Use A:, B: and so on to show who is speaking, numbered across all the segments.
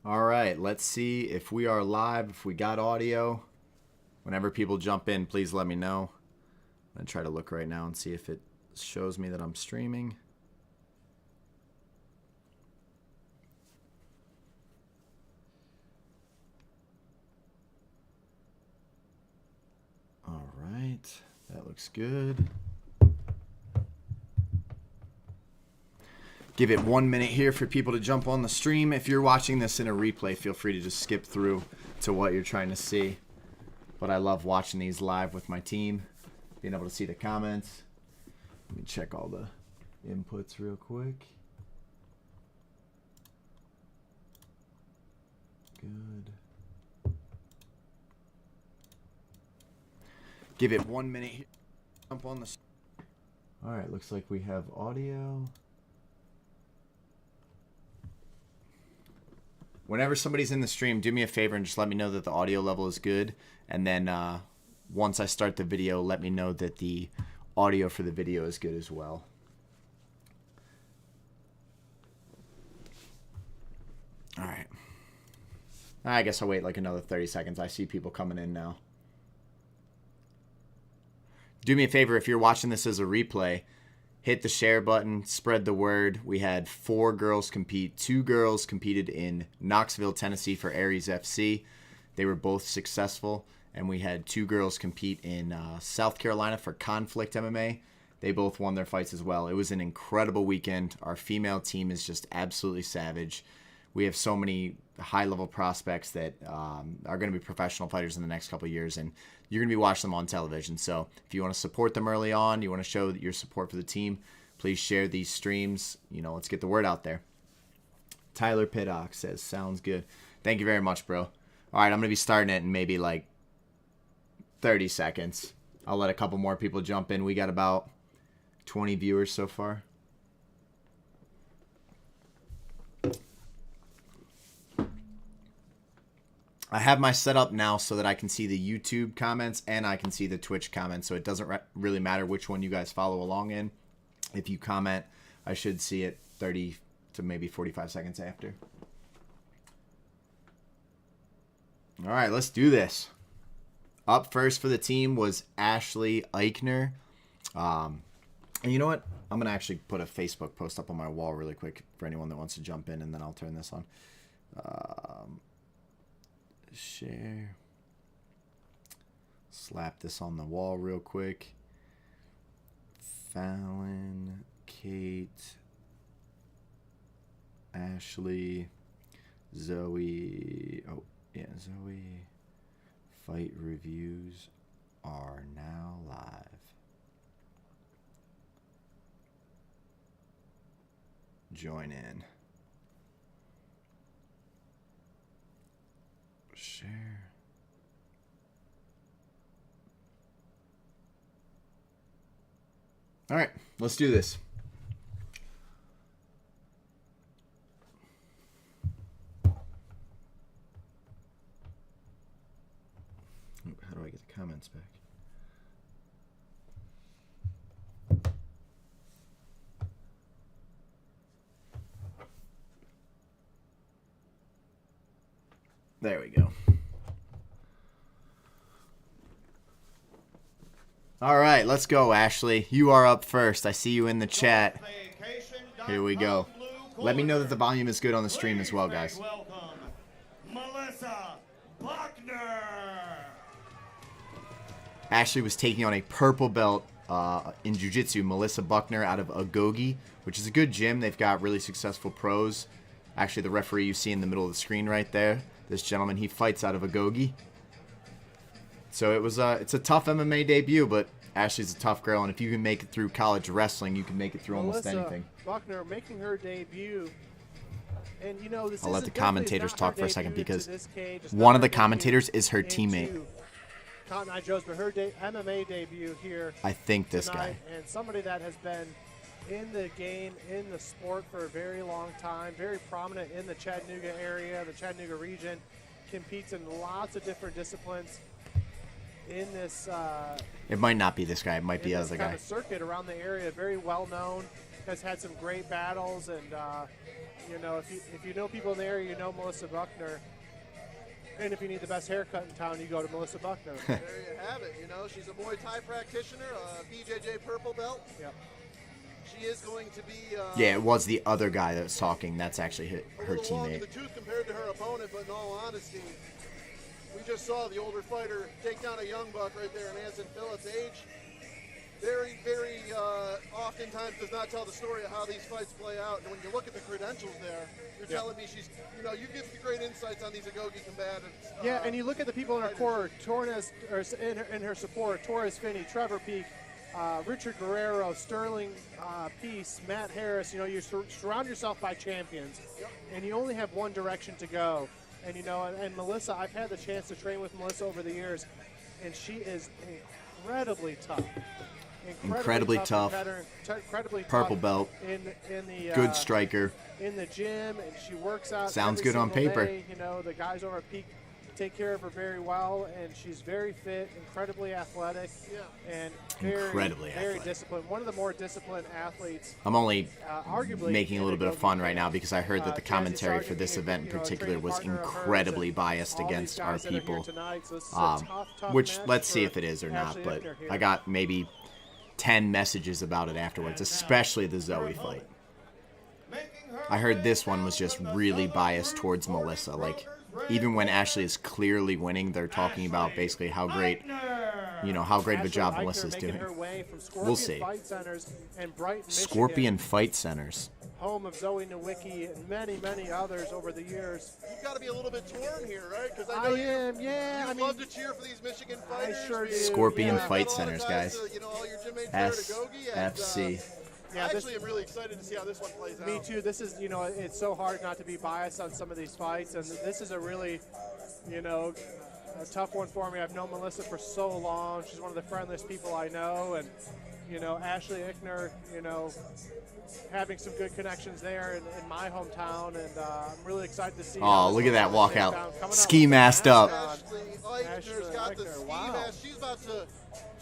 A: All right, let's see if we are live, if we got audio. Whenever people jump in, please let me know. I'm going to try to look right now and see if it shows me that I'm streaming. All right, that looks good. Give it 1 minute here for people to jump on the stream. If you're watching this in a replay, feel free to just skip through to what you're trying to see. But I love watching these live with my team, being able to see the comments. Let me check all the inputs real quick. Good. Give it 1 minute here. Jump on the. All right, looks like we have audio. Whenever somebody's in the stream, do me a favor and just let me know that the audio level is good. And then once I start the video, let me know that the audio for the video is good as well. All right. I guess I'll wait like another 30 seconds. I see people coming in now. Do me a favor, if you're watching this as a replay, hit the share button, spread the word. We had 4 girls compete. 2 girls competed in Knoxville, Tennessee for Aries FC. They were both successful. And we had 2 girls compete in South Carolina for Conflict MMA. They both won their fights as well. It was an incredible weekend. Our female team is just absolutely savage. We have so many high-level prospects that are going to be professional fighters in the next couple of years, and you're going to be watching them on television. So if you want to support them early on, you want to show your support for the team, please share these streams. You know, let's get the word out there. Tyler Piddock says, sounds good. Thank you very much, bro. All right, I'm going to be starting it in maybe like 30 seconds. I'll let a couple more people jump in. We got about 20 viewers so far. I have my setup now so that I can see the YouTube comments and I can see the Twitch comments, so it doesn't really matter which one you guys follow along in. If you comment, I should see it 30 to maybe 45 seconds after. All right, let's do this. Up first for the team was Ashley Eichner. And you know what? I'm going to actually put a Facebook post up on my wall really quick for anyone that wants to jump in, and then I'll turn this on. Share. Slap this on the wall real quick. Fallon, Kate, Ashley, Zoe. Oh, yeah, Zoe. Fight reviews are now live. Join in. Share. All right, let's do this. How do I get the comments back? There we go. All right, let's go, Ashley. You are up first. I see you in the chat. Here we go. Let me know that the volume is good on the stream as well, guys. Ashley was taking on a purple belt in jiu-jitsu, Melissa Buckner out of Agogi, which is a good gym. They've got really successful pros. Actually, the referee you see in the middle of the screen right there, this gentleman, he fights out of Agogi. So it's a tough MMA debut, but Ashley's a tough girl, and if you can make it through college wrestling, you can make it through almost anything.
B: Buckner making her debut. And you know,
A: I'll let the commentators talk for a second because one of the commentators is her teammate.
B: Cotton Eye Joe's, but her MMA debut here.
A: I think this
B: tonight,
A: guy.
B: And somebody that has been in the game, in the sport for a very long time, very prominent in the Chattanooga area, the Chattanooga region, competes in lots of different disciplines. In this,
A: it might not be this guy. It might be the other guy.
B: Circuit around the area, very well known, has had some great battles, and You know, if you know people there, you know Melissa Buckner. And if you need the best haircut in town, you go to Melissa Buckner.
C: There you have it. You know, she's a Muay Thai practitioner, a BJJ purple belt.
B: Yep.
C: She is going to be.
A: Yeah, it was the other guy that was talking. That's actually her
C: a little long in
A: teammate.
C: the tooth compared to her opponent, but in all honesty, we just saw the older fighter take down a young buck right there in Anson Phillips' age. Very, very oftentimes does not tell the story of how these fights play out. And when you look at the credentials there, you're telling me she's, you know, you give great insights on these Agoge combatants.
B: Yeah, and you look at the people in her core, Torres, or in her support, Torres Finney, Trevor Peak, Richard Guerrero, Sterling Peace, Matt Harris. You know, you surround yourself by champions, and you only have one direction to go. And, you know, and Melissa, I've had the chance to train with Melissa over the years, and she is incredibly tough.
A: Incredibly tough.
B: Incredibly
A: Purple
B: tough
A: belt.
B: in the
A: Good striker.
B: in the gym, and she works out.
A: Sounds
B: every
A: good on
B: single
A: paper.
B: day. You know, the guys over at Peak take care of her very well, and she's very fit, incredibly athletic, and
A: Incredibly
B: very
A: athletic.
B: disciplined. One of the more disciplined athletes.
A: I'm only
B: Arguably
A: making a little bit of fun right now because I heard that the commentary for this event in particular was incredibly biased against our people. Which, let's see if it is or not, but I got maybe 10 messages about it afterwards, especially the Zoe fight. I heard this one was just really biased towards Melissa. Like, even when Ashley is clearly winning, they're talking about basically how great, you know, how great of a job Melissa's doing. We'll see. Scorpion Fight Centers.
B: Home of Zoe Nowicki and many, many others over the years.
C: You've got to be a little bit torn here, right? Because I
B: I
C: know
B: am, yeah.
C: you
B: I mean,
C: love to cheer for these Michigan fighters.
B: sure do.
A: Scorpion
B: Yeah.
A: Fight Centers, guys.
C: You know, all your gym mates there at Agoge, and,
A: SFC.
B: Yeah,
C: I
B: this-
C: actually am really excited to see how this one plays out.
B: Me too. This is, you know, it's so hard not to be biased on some of these fights, and this is a really, you know, a tough one for me. I've known Melissa for so long. She's one of the friendliest people I know, and, you know, Ashley Ikner, you know, having some good connections there in my hometown, and I'm really excited to see.
A: Oh, look at that
B: Coming
A: walkout.
B: out
A: Ski
B: with
A: masked
B: the
A: up.
B: mask on.
C: Ashley Eichner's got the
B: Eichner,
C: ski
B: wow.
C: mask. She's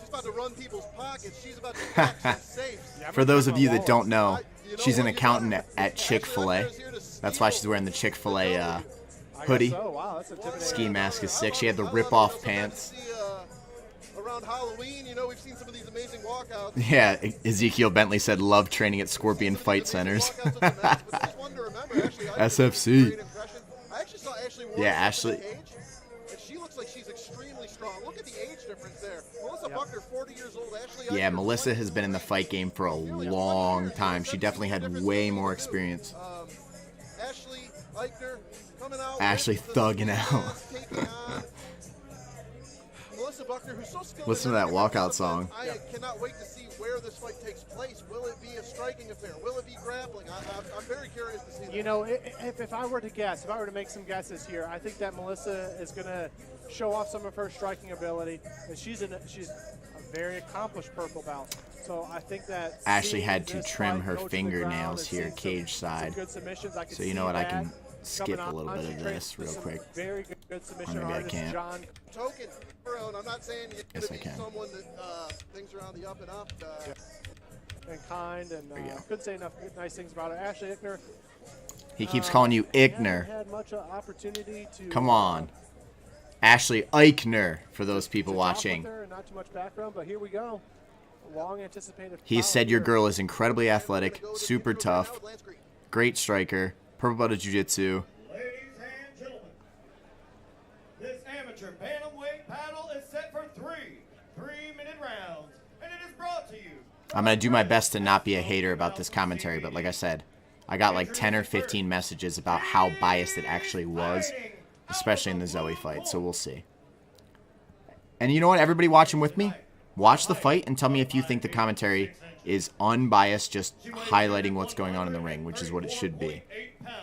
C: about to run people's pockets. She's about to crack some safes.
B: Yeah, I'm
A: For
B: gonna
A: those
B: check
A: of
B: my
A: you that
B: wallet.
A: don't know,
C: You know
A: she's an
C: what, you
A: accountant
C: better-
A: at Chick-fil-A.
C: Ashley Eichner's here to
A: That's why
C: steal
A: she's wearing the Chick-fil-A
B: I guess
A: hoodie.
B: so. Wow, that's intimidating.
A: Ski mask is sick. She had the
C: I love
A: rip-off
C: it. Also
A: pants.
C: nice to see, around Halloween, you know, we've seen some of these amazing walkouts.
A: Yeah, Ezekiel Bentley said love training at Scorpion Fight Centers. SFC.
C: I actually saw Ashley Warren
A: Yeah, Ashley.
C: at age, and she looks like she's extremely strong. Look at the age difference there. Melissa Buckner, 40 years old. Ashley
A: Yeah,
C: Eichner,
A: Melissa
C: 20.
A: has been in the fight game for a long time. She definitely had way more experience.
C: Ashley Eichner coming out.
A: Ashley
C: with the
A: thugging
C: ski
A: out.
C: mask, taking on Melissa Buckner, who's so skilled.
A: Listen
C: in
A: to that
C: everything.
A: walkout song.
C: I cannot wait to see where this fight takes place. Will it be a striking affair? Will it be grappling? I'm very curious to see that.
B: You know, if I were to guess, if I were to make some guesses here, I think that Melissa is going to show off some of her striking ability, and she's a very accomplished purple belt. So I think that
A: Ashley
B: seeing
A: had to
B: this
A: trim
B: fight
A: her
B: go to the
A: fingernails
B: ground and
A: here,
B: seeing
A: cage
B: some
A: side.
B: good submissions, I could
A: So you
B: see
A: know what? I
B: that
A: can skip
B: coming
A: a little
B: on.
A: bit
B: She
A: of
B: trains
A: this
B: with
A: real
B: some
A: quick.
B: Very good submission
A: maybe I
B: artist,
A: can't.
B: John.
C: Token, and I'm not saying you're
A: Yes,
C: going
A: I
C: to be
A: can.
C: someone that things are on the up and up.
B: And kind, and
A: There you go.
B: couldn't say enough nice things about her. Ashley Ikner.
A: He keeps calling you
B: Hasn't
A: Ikner.
B: had much opportunity to.
A: Come on. Ashley Eichner, for those people
B: to talk
A: watching.
B: with her, and not too much background, but here we go. Long anticipated.
A: He
B: foul
A: said your
B: here.
A: girl is incredibly athletic, super tough, great striker, purple belt of jiu-jitsu.
D: Ladies and gentlemen, this amateur bantamweight battle is set for three-minute rounds, and it is brought to you.
A: I'm going to do my best to not be a hater about this commentary, but like I said, I got like 10 or 15 messages about how biased it actually was, especially in the Zoe fight, so we'll see. And you know what, everybody watching with me, watch the fight and tell me if you think the commentary is unbiased, just highlighting what's going on in the ring, which is what it should be.
D: 34.8 pounds.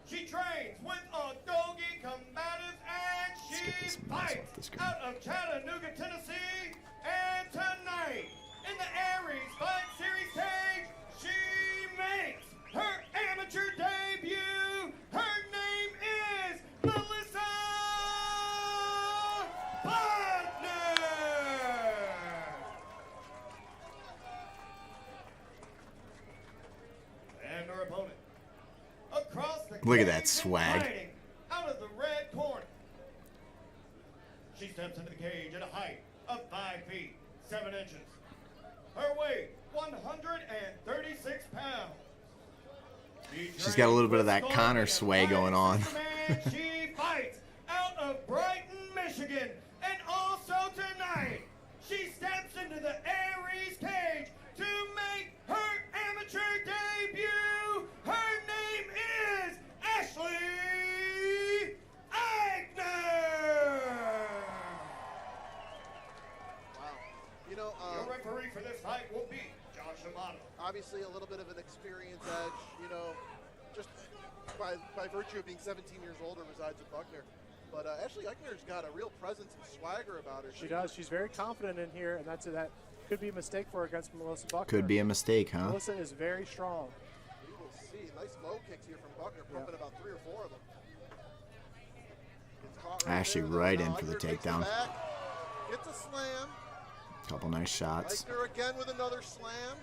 D: She trains with Agoge combatants, and
A: Let's get this
D: she
A: mouse
D: fights
A: off the screen.
D: out of Chattanooga, Tennessee. And tonight, in the Aries Fight Series cage, she makes her amateur debut. Her name is Melissa Buckner. And her opponent,
A: Look at that swag.
D: Fighting out of the red corner. She steps into the cage at a height of 5 feet, 7 inches. Her weight, 136 pounds.
A: She's got a little bit of that Connor sway going on.
D: She fights out of Brighton, Michigan. And also tonight, she steps into the Aries cage to make her amateur debut. Her name is Ashley Eichner.
C: Wow. You know,
D: Your referee for this fight will be Josh Amato.
C: obviously a little bit of an experience edge, you know, just by virtue of being 17 years old and resides in Buckner. But Ashley Eichner's got a real presence and swagger about her.
B: She does. She's very confident in here, and that could be a mistake for her against Melissa Buckner.
A: Could be a mistake, huh?
B: Melissa is very strong.
C: We will see. Nice low kicks here from Buckner, pumping about 3 or 4 of them. Gets caught
A: Ashley
C: there.
A: right
C: Now
A: in for the
C: Eichner takes it
A: takedown.
C: back, gets a slam.
A: Couple nice shots.
C: Eichner again with another slam.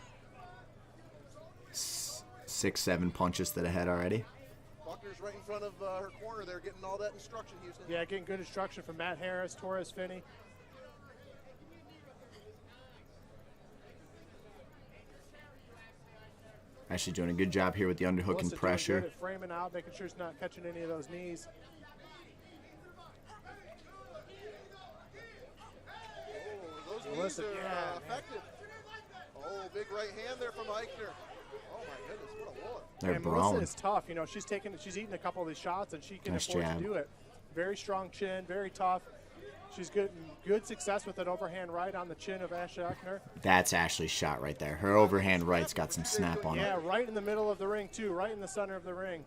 A: 6, 7 punches to the head already.
C: Buckner's right in front of her corner there, getting all that instruction, Houston.
B: Yeah, getting good instruction from Matt Harris, Torres Finney.
A: Ashley doing a good job here with the underhook
B: Melissa
A: and
B: doing
A: pressure.
B: good at framing out, making sure she's not catching any of those knees.
C: Oh, those
B: Melissa,
C: knees are
B: yeah.
C: effective. Oh, big right hand there from Eichner. Oh my goodness, what a war.
A: They're
B: And
A: brawling.
B: Melissa is tough. You know, she's eating a couple of these shots, and she can
A: Nice
B: afford
A: jab.
B: to do it. Very strong chin, very tough. She's good success with that overhand right on the chin of Ashley Eichner.
A: That's Ashley's shot right there. Her overhand right's got some snap on
B: Yeah,
A: it.
B: right in the middle of the ring too, right in the center of the ring.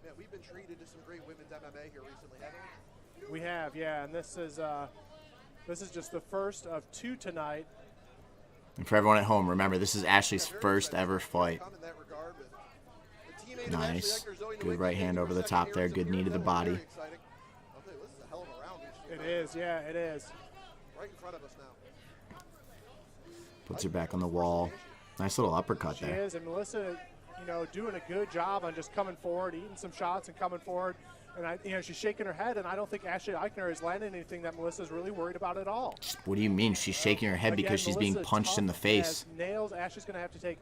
C: Man, we've been treated to some great women's MMA here recently, haven't we?
B: We have, yeah, and this is just the first of 2 tonight.
A: And for everyone at home, remember, this is Ashley's
C: Very
A: first
C: exciting
A: ever fight.
C: come in that regard with the teammate of
A: Nice.
C: Ashley Eichner, Zoe
A: Good
C: Nowicki,
A: right hand
C: making
A: over
C: her
A: the
C: second
A: top
C: here
A: there.
C: in
A: Good
C: some
A: knee to the
C: years.
A: body.
C: Very exciting. I'll tell you, this is a hell of a round here she's
B: It
C: got.
B: is, yeah, it is.
C: Right in front of us now.
A: Puts her back on the wall. Nice little uppercut
B: She
A: there.
B: is, and Melissa, you know, doing a good job on just coming forward, eating some shots and coming forward. And she's shaking her head, and I don't think Ashley Eichner is landing anything that Melissa's really worried about at all.
A: What do you mean? She's shaking her head
B: Again,
A: because she's being
B: Melissa
A: punched in the
B: tough
A: face.
B: as nails. Ashley's going to have to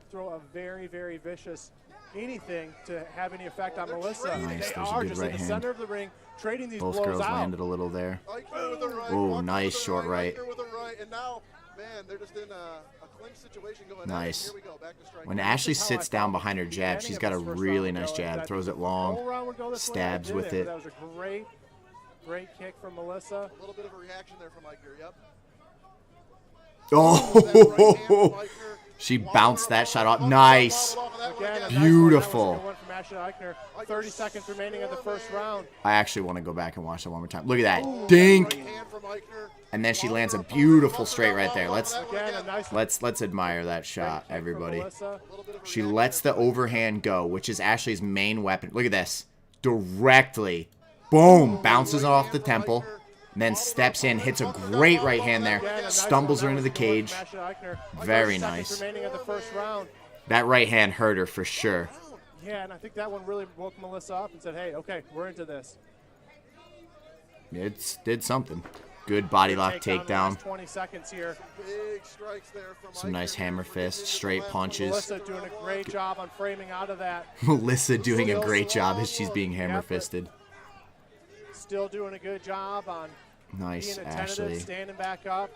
B: throw a very, very vicious anything to have any effect on Melissa.
A: Nice,
B: They
A: there's a
B: are
A: good
B: just
A: right
B: in the
A: hand.
B: center of the ring, trading these
A: Both
B: blows
A: girls
B: out.
A: landed a little there.
C: Eichner with the right.
A: Oh,
C: Buckner
A: nice
C: with the
A: short right.
C: Eichner with the right. And now, man, they're just in a clinch situation going on.
A: Nice.
C: Here we go, back to strike.
A: When
B: This
A: Ashley
B: is how I
A: sits down
B: felt
A: behind her
B: at the
A: jab,
B: beginning
A: she's
B: of
A: got a
B: this first
A: really
B: round
A: nice
B: would go,
A: jab.
B: that
A: Throws it
B: the whole
A: long,
B: round would go this way,
A: stabs
B: didn't.
A: with it.
B: That was a great kick from Melissa.
C: A little bit of a reaction there from Eichner, yep.
A: Oh, she bounced that shot off. Nice.
B: Again, a
A: Beautiful.
B: Nice one from Ashley Eichner. 30 seconds remaining of the first round.
A: I actually want to go back and watch that one more time. Look at that. Dink. And then she lands a beautiful straight right there. Let's
B: Again, a nice
A: let's admire that shot,
B: kick from
A: everybody.
B: Melissa.
A: She lets the overhand go, which is Ashley's main weapon. Look at this. Directly. Boom. Bounces off the temple. And then steps in, hits a great right hand there.
B: Again, a nice
A: Stumbles her
B: one.
A: into the
B: That was a good one
A: cage.
B: from Ashley Eichner.
A: Very
B: 30 seconds
A: nice.
B: remaining of the first round.
A: That right hand hurt her for sure.
B: Yeah, and I think that one really woke Melissa up and said, hey, okay, we're into this.
A: It did something. Good body lock
B: The
A: takedown.
B: last 20 seconds here.
C: Big strikes there from
A: Some nice
C: Eichner.
A: hammer fists, straight punches.
B: Melissa doing a great job on framing out of that.
A: Melissa doing a great job as she's being hammer fisted.
B: Still doing a good job on
A: Nice,
B: being attentive,
A: Ashley.
B: standing back up.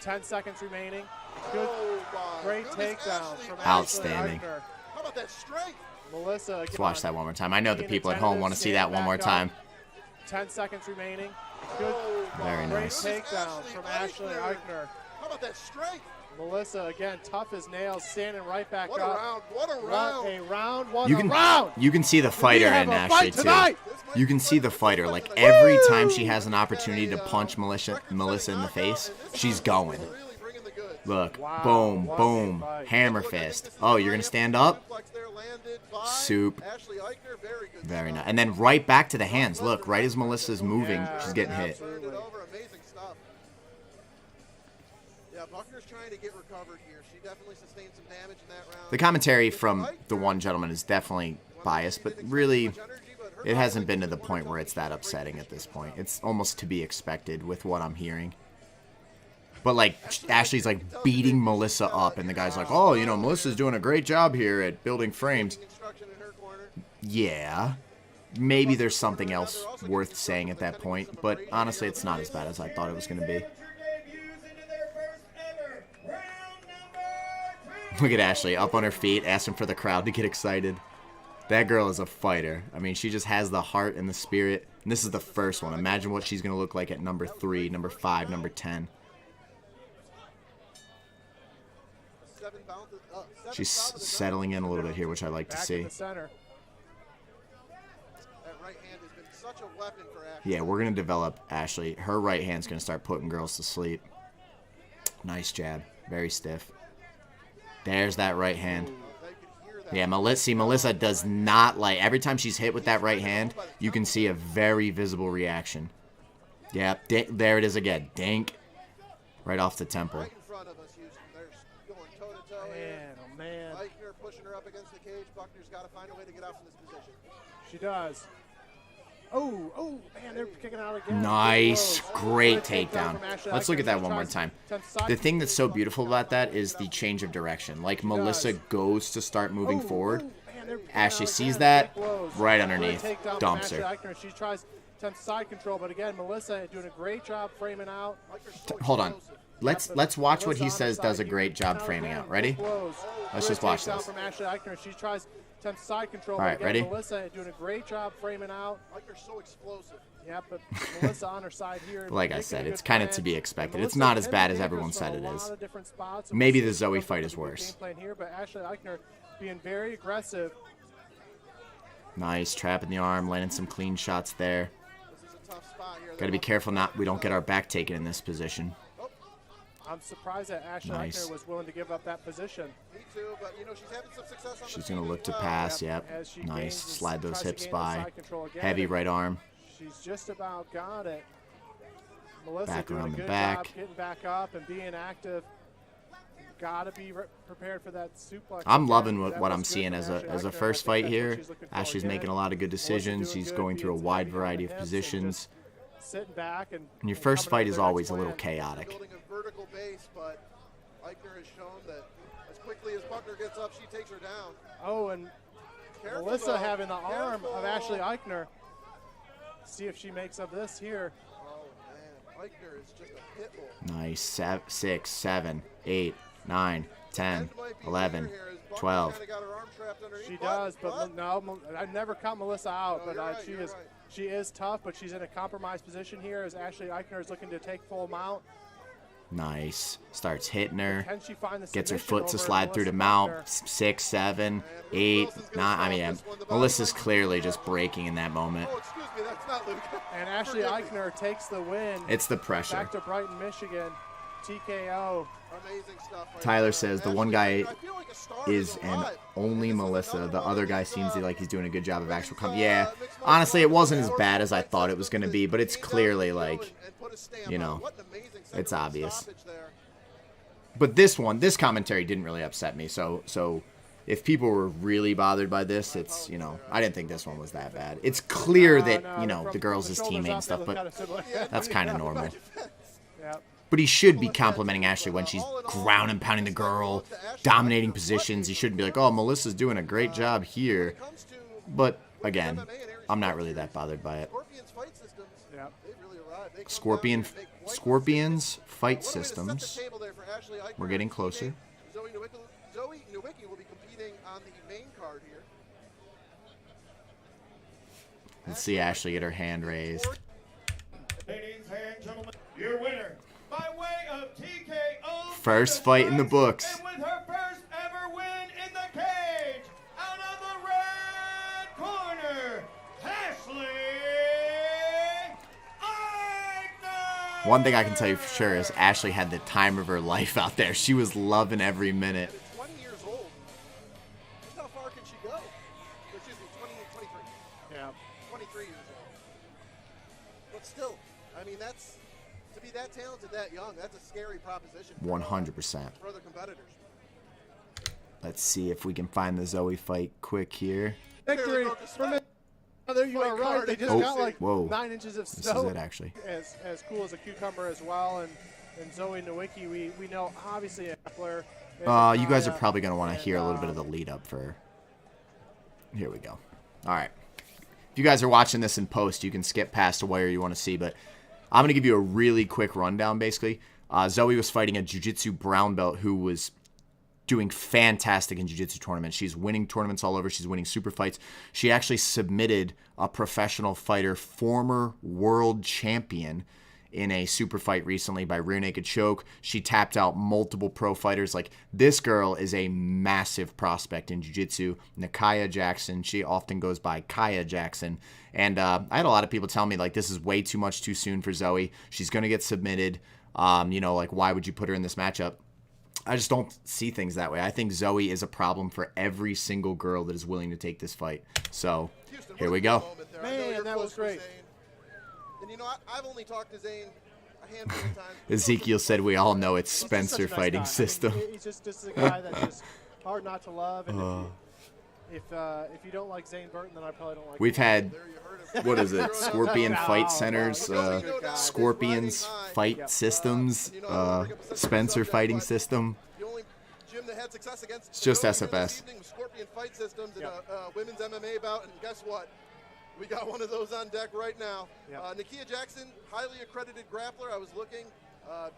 B: 10 seconds remaining. Good,
C: Oh, my
B: great
C: goodness,
B: takedown
C: Ashley.
B: from
A: Outstanding.
B: Ashley Eichner.
C: How about that strength?
B: Melissa, again,
A: Let's watch that one more time. I know the
B: being
A: people at
B: attentive,
A: home want to see that
B: standing
A: one more
B: back
A: time.
B: up. 10 seconds remaining. Good,
A: Very
B: great
A: nice.
B: takedown from Ashley Eichner.
C: How about that strength?
B: Melissa, again, tough as nails, standing right back
C: What a
B: up.
C: round. What a
B: What
C: round.
B: a round. What
A: You
B: a
A: can
B: round.
A: you can see the fighter
B: have
A: in
B: a
A: Ashley
B: fight
A: too.
B: tonight.
A: You can see the fighter. Like every time she has an opportunity to punch Melissa in the face, she's going.
C: Really bringing the goods.
A: Look,
B: Wow,
A: boom,
B: what a
A: boom,
B: fight.
A: hammer
C: Look, I think
A: fist.
C: this is
A: Oh,
C: the
A: you're gonna
C: lineup.
A: stand up?
C: Suplex there landed by
A: Soup.
C: Ashley Eichner, very good
A: Very
C: stuff.
A: nice. And then right back to the hands. Look, right as Melissa's moving,
B: Yeah,
A: she's getting hit.
C: Turned it over, amazing stuff. Yeah, Buckner's trying to get recovered here. She definitely sustained some damage in that round.
A: The commentary from the one gentleman is definitely biased, but really, it hasn't been to the point where it's that upsetting at this point. It's almost to be expected with what I'm hearing. But, like, Ashley's, like, beating Melissa up, and the guy's like, oh, you know, Melissa's doing a great job here at building frames. Yeah. Maybe there's something else worth saying at that point, but honestly, it's not as bad as I thought it was going to be. Look at Ashley, up on her feet, asking for the crowd to get excited. That girl is a fighter. I mean, she just has the heart and the spirit. And this is the first one. Imagine what she's going to look like at number 3, number 5, number 10. She's settling in a little bit here, which I like to see. Yeah, we're going to develop Ashley. Her right hand's going to start putting girls to sleep. Nice jab. Very stiff. There's that right hand. Yeah, Melissa does not like... Every time she's hit with that right hand, you can see a very visible reaction. Yeah, there it is again. Dink. Right off the temple.
C: Right in front of us, Houston. They're going toe-to-toe here.
B: Oh, man.
C: Eichner pushing her up against the cage. Buckner's got to find a way to get out from this position.
B: She does. Oh, man, they're kicking out again.
A: Nice. Great takedown. Let's look at that one more time. The thing that's so beautiful about that is the change of direction. Like, Melissa goes to start moving forward. Ashley sees that, right underneath, dumps her.
B: She tries to side control, but again, Melissa doing a great job framing out.
A: Hold on. Let's watch what he says does a great job framing out. Ready? Let's just watch this.
B: From Ashley Eichner. She tries to side control.
A: All right, ready?
B: Melissa doing a great job framing out.
C: Eichner's so explosive.
B: Yeah, but Melissa on her side here.
A: Like I said, it's kind of to be expected. It's not as bad as everyone said it is. Maybe the Zoe fight is worse.
B: Here, but Ashley Eichner being very aggressive.
A: Nice trap in the arm, landing some clean shots there. Got to be careful we don't get our back taken in this position.
B: I'm surprised that Ashley Eichner was willing to give up that position.
C: Me too, but you know, she's having some success on
A: She's going to look to pass, yep. Nice. Slide those hips by. Heavy right arm.
B: She's just about got it. Melissa
A: back
B: doing
A: around
B: a
A: the
B: good
A: back.
B: job getting back up and being active. Got to be prepared for that suplex.
A: I'm loving what I'm seeing as a first fight here. Ashley's making a lot of good decisions. She's going through a wide variety of positions.
B: Sitting back and
A: your first fight is always a little chaotic.
C: Building a vertical base, but Eichner has shown that as quickly as Buckner gets up, she takes her down.
B: Oh, and Melissa having the arm of Ashley Eichner. See if she makes of this here.
C: Oh man, Eichner is just a pit bull.
A: Nice. 6, 7, 8, 9, 10, 11, 12.
B: She does, but no, I never count Melissa out, but she is tough, but she's in a compromised position here as Ashley Eichner is looking to take full mount.
A: Nice. Starts hitting her.
B: Can she find the
A: gets her foot to slide through to mount. 6, 7, 8, 9. I mean, Melissa's clearly just breaking in that moment.
C: Oh, excuse me, that's not Luke.
B: And Ashley Eichner takes the win.
A: It's the pressure.
B: Back to Brighton, Michigan. TKO.
C: Amazing stuff right
A: Tyler
C: there.
A: says the one guy is an only Melissa. The other guy seems like he's doing a good job of actual Yeah, honestly, it wasn't as bad as I thought it was going to be, but it's clearly like, you know, it's obvious. But this commentary didn't really upset me. So if people were really bothered by this, it's, you know, I didn't think this one was that bad. It's clear that, you know, the girl's his teammate and stuff, but that's kind of normal. But he should be complimenting Ashley when she's ground and pounding the girl, dominating positions. He shouldn't be like, oh, Melissa's doing a great job here. But, again, I'm not really that bothered by it. Scorpions fight systems. We're getting closer.
C: Zoe Nowicki will be competing on the main card here.
A: Let's see Ashley get her hand raised.
D: Ladies and gentlemen, your winner by way of TKO.
A: First fight in the books.
D: And with her first ever win in the cage, out of the red corner, Ashley Eichner.
A: One thing I can tell you for sure is Ashley had the time of her life out there. She was loving every minute.
C: 20 years old. Just how far can she go? Excuse me, 23.
B: Yeah.
C: 23 years old. But still, I mean, that's To be that talented, that young, that's a scary proposition.
A: 100%.
C: For other competitors.
A: Let's see if we can find the Zoe fight quick here.
B: Victory from it. Oh, there you are right. They just got like 9 inches of snow.
A: This is it, actually.
B: As cool as a cucumber as well. And Zoe Nowicki, we know obviously Eichner.
A: You guys are probably going to want to hear a little bit of the lead up for. Here we go. All right. If you guys are watching this in post, you can skip past to where you want to see, but I'm going to give you a really quick rundown, basically. Zoe was fighting a jiu-jitsu brown belt who was doing fantastic in jiu-jitsu tournaments. She's winning tournaments all over. She's winning super fights. She actually submitted a professional fighter, former world champion, in a super fight recently by rear naked choke. She tapped out multiple pro fighters. Like, this girl is a massive prospect in jiu-jitsu. Nikaya Jackson. She often goes by Kaya Jackson. And I had a lot of people tell me, like, this is way too much too soon for Zoe. She's going to get submitted. You know, like, why would you put her in this matchup? I just don't see things that way. I think Zoe is a problem for every single girl that is willing to take this fight. So, here we go.
B: Man, that was great.
C: And you know, I've only talked to Zane a handful of times.
A: Ezekiel said we all know it's Spencer fighting system.
B: I mean, he's just a guy that's just hard not to love. And if you don't like Zane Burton, then I probably don't like.
A: We've had, what is it, Scorpion Fight Centers, Scorpions Fight Systems, Spencer Fighting System. It's just SFS.
C: Scorpion Fight Systems and a women's MMA bout, and guess what? We got one of those on deck right now. Yep. Nikaya Jackson, highly accredited grappler. I was looking.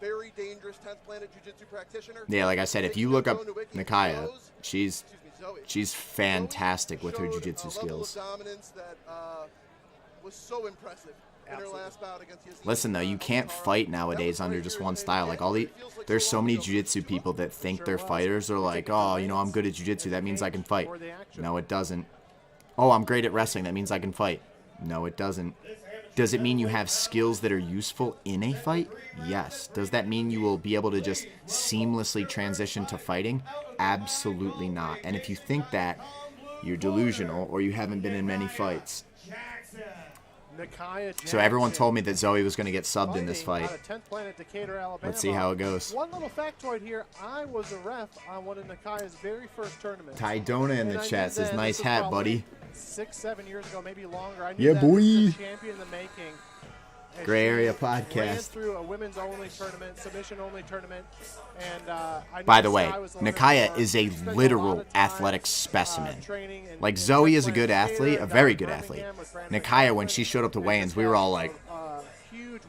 C: Very dangerous 10th Planet Jiu-Jitsu practitioner.
A: Yeah, like I said, if you look up Nikaya, she's fantastic with her jiu-jitsu skills.
C: Dominance that was so impressive in her last bout against
A: Listen, though, you can't fight nowadays under just one style. Like, there's so many jiu-jitsu people that think they're fighters. Are like, oh, you know, I'm good at jiu-jitsu. That means I can fight. No, it doesn't. Oh, I'm great at wrestling. That means I can fight. No, it doesn't. Does it mean you have skills that are useful in a fight? Yes. Does that mean you will be able to just seamlessly transition to fighting? Absolutely not. And if you think that, you're delusional or you haven't been in many fights. So everyone told me that Zoe was going to get subbed in this fight. Let's see how it goes.
B: One little factoid here, I was a ref on one of Nikaya's very first tournaments.
A: Tydona in the chat says, nice hat, buddy.
B: 6-7 years ago, maybe longer. I knew
A: yeah,
B: that
A: boy.
B: was the champion in the making. And
A: Gray Area
B: ran
A: Podcast.
B: through a women's only tournament, submission only tournament, and I
A: by the way, Nikaya is a literal athletic specimen. Like, Zoe is a good athlete, a very good athlete. Nikaya, when she showed up to weigh-ins, we were all like,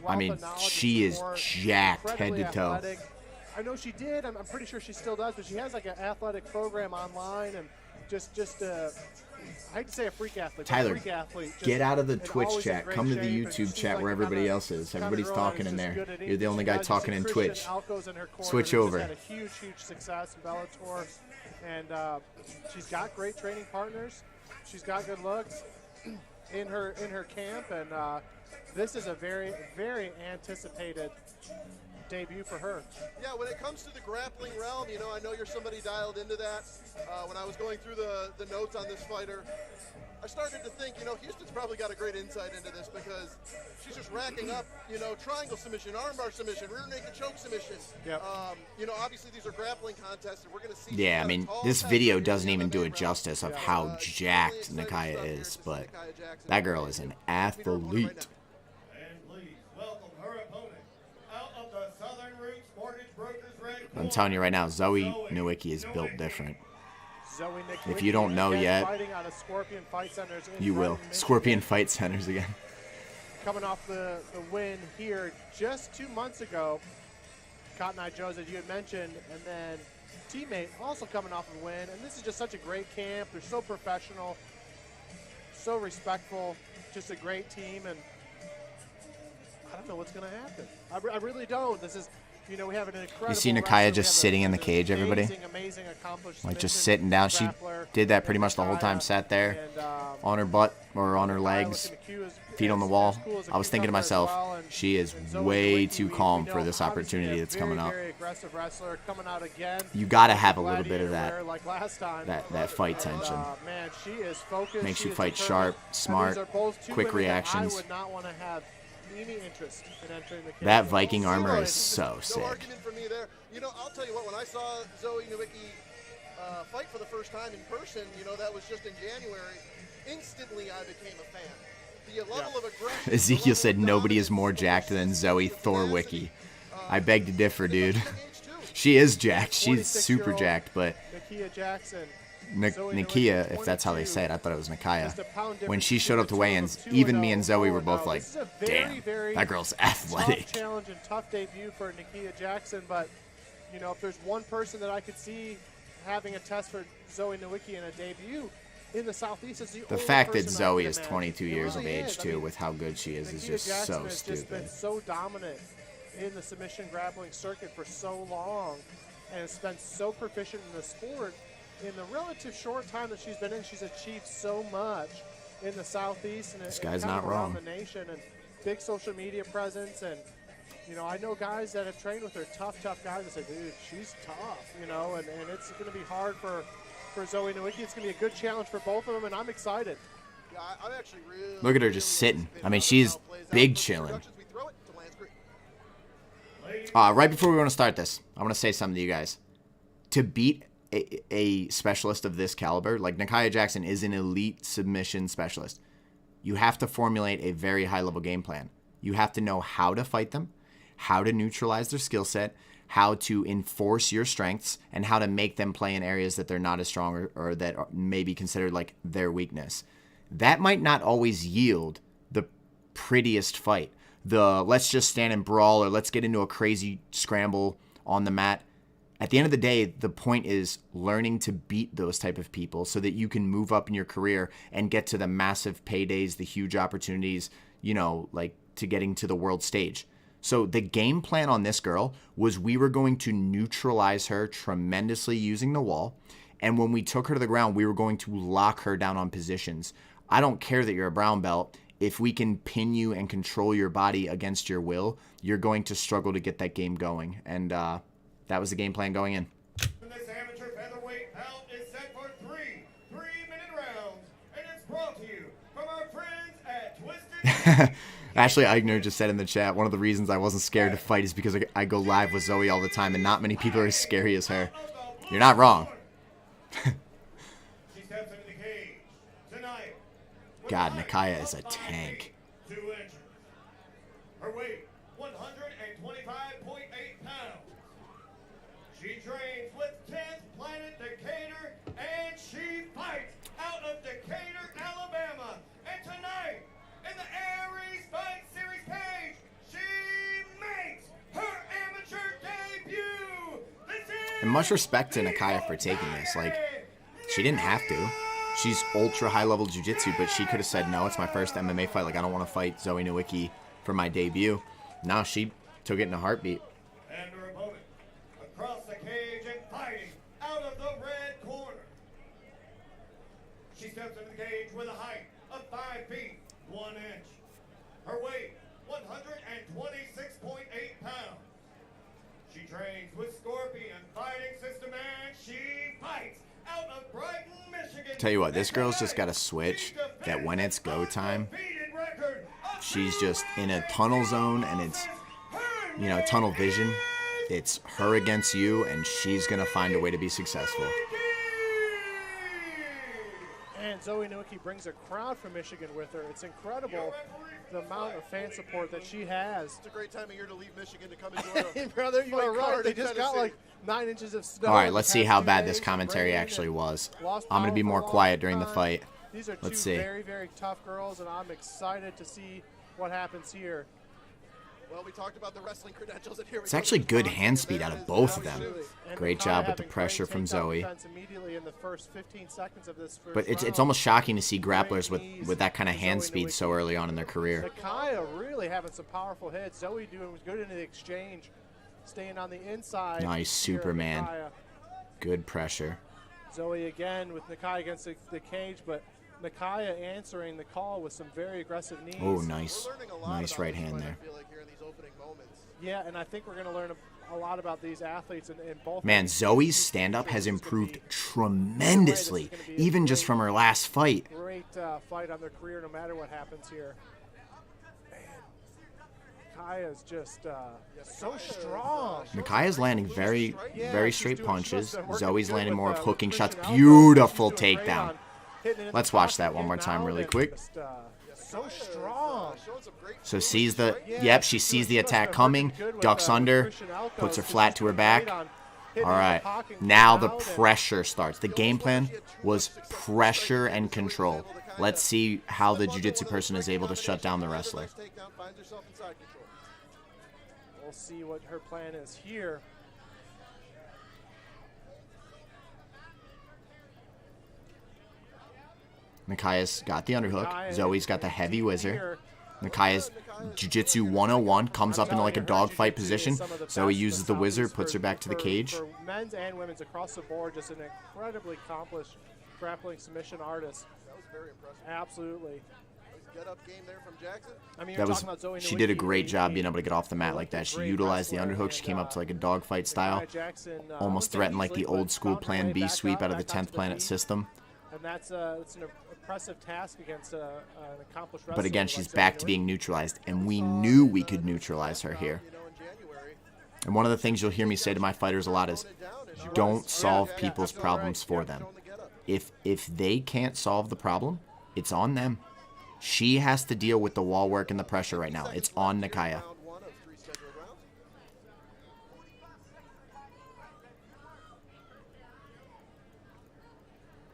A: I mean, she is jacked head to toe.
B: I know she did. I'm pretty sure she still does, but she has like an athletic program online and just I hate to say a freak athlete.
A: Tyler,
B: a freak athlete,
A: get out of the Twitch chat. Come to the YouTube chat where everybody else is. Everybody's talking in there. You're the only guy talking in Twitch. Switch over.
B: She's had a huge success in Bellator, and she's got great training partners. She's got good looks in her camp, and this is a very, very anticipated debut for her.
C: Yeah, when it comes to the grappling realm, you know, I know you're somebody dialed into that. When I was going through the notes on this fighter, I started to think, you know, Houston's probably got a great insight into this because she's just racking up, you know, triangle submission, armbar submission, rear naked choke submission.
B: Yep.
C: You know, obviously these are grappling contests, and we're going to see.
A: Yeah, I mean, this video doesn't even do it justice of how jacked Nikaya is, but that girl is an athlete. I'm telling you right now, Zoe Nowicki is built different. If you don't know yet, you will. Scorpion Fight Centers again.
B: Coming off the win here just 2 months ago, Cotton Eye Joe's, as you had mentioned, and then teammate also coming off of a win. And this is just such a great camp. They're so professional, so respectful, just a great team. And I don't know what's going to happen. I really don't. This is, you know, we have an incredible.
A: You see Nikaya just sitting in the cage, everybody?
B: Amazing
A: like just sitting down. She did that pretty much the whole time, sat there on her butt or on her legs, feet on the wall. I was thinking to myself, she is way too calm for this opportunity that's coming up. You got to have a little bit of that fight tension. Makes you fight sharp, smart, quick reactions.
B: any interest in entering the cage.
A: That Viking armor is so
C: No
A: sick.
C: argument for me there. You know, I'll tell you what, when I saw Zoe Nowicki fight for the first time in person, you know, that was just in January, instantly I became a fan. The level of aggression,
A: Ezekiel said nobody is more jacked than Zoe Thorwicki. I beg to differ, dude. She is jacked. She's super jacked, but
B: Nakia Jackson.
A: Nakia, if that's how they say it, I thought it was
B: Just a
A: Nakaya.
B: pound
A: When
B: difference
A: she showed up to
B: between
A: weigh-ins,
B: the two
A: even
B: and
A: me and
B: oh.
A: Zoe were
B: Oh,
A: both
B: no,
A: like,
B: this is a
A: damn,
B: very
A: that girl's
B: tough
A: athletic.
B: challenge and tough debut for Nakia Jackson, but you know, if there's one person that I could see having a test for Zoe Nowicki in a debut in the Southeast, is the
A: The
B: only
A: fact that
B: person I
A: Zoe
B: can
A: is
B: imagine.
A: 22
B: It
A: years of
B: really
A: age,
B: is. I
A: too,
B: mean,
A: with how good she is
B: Nakia
A: just
B: Jackson
A: so
B: has just been
A: stupid.
B: so dominant in the submission grappling circuit for so long, and has been so proficient in the sport. In the relative short time that she's been in, she's achieved so much in the Southeast and
A: This
B: and
A: guy's
B: kind of
A: not
B: around
A: wrong.
B: the nation, and big social media presence. And you know, I know guys that have trained with her, tough guys that say, dude, she's tough, you know, and it's going to be hard for Zoe Nowicki. It's going to be a good challenge for both of them, and I'm excited.
C: Yeah, I'm actually really,
A: Look at her just sitting. I mean, she's big chilling.
C: We throw it to Lance Green.
A: Right before we want to start this, I want to say something to you guys. To beat a specialist of this caliber, like Nakia Jackson is an elite submission specialist, you have to formulate a very high-level game plan. You have to know how to fight them, how to neutralize their skill set, how to enforce your strengths, and how to make them play in areas that they're not as strong or that may be considered like their weakness. That might not always yield the prettiest fight. The let's just stand and brawl or let's get into a crazy scramble on the mat. At the end of the day, the point is learning to beat those type of people so that you can move up in your career and get to the massive paydays, the huge opportunities, you know, like to getting to the world stage. So the game plan on this girl was we were going to neutralize her tremendously using the wall. And when we took her to the ground, we were going to lock her down on positions. I don't care that you're a brown belt. If we can pin you and control your body against your will, you're going to struggle to get that game going. And that was the game plan going in.
D: This amateur featherweight bout is set for 3 3-minute rounds, and it's brought to you from our friends at Twisted.
A: Ashley Eichner just said in the chat, one of the reasons I wasn't scared to fight is because I go live with Zoe all the time, and not many people are as scary as her. You're not wrong.
D: She steps into the cage tonight. with
A: God,
D: a height
A: Nakia is a
D: of 5
A: tank.
D: feet, 2 inches. Her weight, 125.8 pounds. She trains with 10th Planet Decatur, and she fights out of Decatur, Alabama. And tonight, in the Aries Fight Series cage, she makes her amateur debut. This is
A: And much respect to Nakia for taking this. Like, she didn't have to. She's ultra high-level jiu-jitsu, but she could have said, no, it's my first MMA fight. Like, I don't want to fight Zoe Nowicki for my debut. No, she took it in a heartbeat.
D: and her opponent across the cage and fighting out of the red corner. She steps into the cage with a height of 5 feet, 1 inch. Her weight, 126.8 pounds. She trains with Scorpion Fighting System, and she fights out of Brighton, Michigan.
A: Tell you what, this
D: And
A: girl's just
D: tonight,
A: got a switch
D: she
A: that when it's go
D: defends
A: time,
D: an undefeated record of
A: she's just in a tunnel zone, and it's, you know, tunnel vision. It's her against you, and she's going to find a way to be successful.
B: And Zoe Nowicki brings a crowd from Michigan with her. It's incredible the amount of fan support that she has.
C: It's a great time of year to leave Michigan to come enjoy a
B: Brother, you
C: fight
B: are right.
C: card
B: They
C: in
B: just got
C: Tennessee.
B: like 9 inches of snow.
A: All right,
B: in
A: let's
B: the
A: see
B: past
A: how
B: few
A: bad
B: days
A: this
B: with
A: commentary
B: rain
A: actually
B: and
A: was.
B: lost
A: I'm going to be
B: power
A: more
B: for a
A: quiet
B: long
A: during the
B: time.
A: fight.
B: These are
A: Let's
B: two
A: see.
B: very, very tough girls, and I'm excited to see what happens here.
C: Well, we talked about the wrestling credentials, and here we
A: It's
C: go.
A: actually
C: There's
A: good
C: Bronson,
A: hand
C: and
A: speed
C: that
A: out of
C: is
A: both of them.
C: absolutely.
B: And
A: Great
B: Nakia
A: job with the
B: having
A: pressure
B: great
A: from
B: takedown
A: Zoe.
B: defense immediately in the first 15 seconds of this first
A: But it's
B: round.
A: almost shocking to see grapplers
B: Great
A: with that kind of
B: knees
A: hand
B: for Zoe
A: speed so
B: Nowicki.
A: early on in their career.
B: Nakia really having some powerful hits. Zoe doing good in the exchange, staying on the inside.
A: Nice,
B: here,
A: Superman.
B: Nakia.
A: Good pressure.
B: Zoe again with Nakia against the cage, but Nakia answering the call with some very aggressive knees.
A: Oh, nice.
C: We're learning a lot
A: Nice
C: about
A: right
C: this
A: hand
C: fight,
A: there.
C: I feel like here in these opening moments.
B: Yeah, and I think we're going to learn a lot about these athletes in both.
A: Man, Zoe's stand-up has improved tremendously, even just from her last fight.
B: Great fight on their career, no matter what happens here. Nakaya's just so strong.
A: Nakaya's landing very straight punches. Zoe's
B: good
A: landing
B: with,
A: more of hooking
B: Christian
A: shots.
B: elbows.
A: Beautiful
B: She's doing great
A: takedown.
B: on hitting it in
A: Let's
B: the
A: watch
B: pocket,
A: that one more
B: getting
A: time
B: out
A: really
B: and
A: quick.
B: just, so strong.
A: So sees the, yep, she sees the attack coming, ducks under, puts her flat to her back. All right, now the pressure starts. The game plan was pressure and control. Let's see how the jiu-jitsu person is able to shut down the wrestler.
B: We'll see what her plan is here.
A: Nakaya's got the underhook. Zoe's got the heavy whizzer. Nakaya's jiu-jitsu 101 comes up into like a dogfight position. Zoe uses the whizzer, puts her back to the cage.
B: For men's and women's across the board, just an incredibly accomplished grappling submission artist.
C: That was very impressive.
B: Absolutely.
C: Get up game there from Jackson.
B: I mean,
A: That was, she did a great job being able to get off the mat like that. She utilized the underhook. She came up to like a dogfight style. Almost threatened like the old school Plan B sweep out of the 10th Planet system.
B: And that's an impressive task against an accomplished wrestler.
A: But again, she's back to being neutralized, and we knew we could neutralize her here. And one of the things you'll hear me say to my fighters a lot is, don't solve people's problems for them. If they can't solve the problem, it's on them. She has to deal with the wall work and the pressure right now. It's on Nakaya.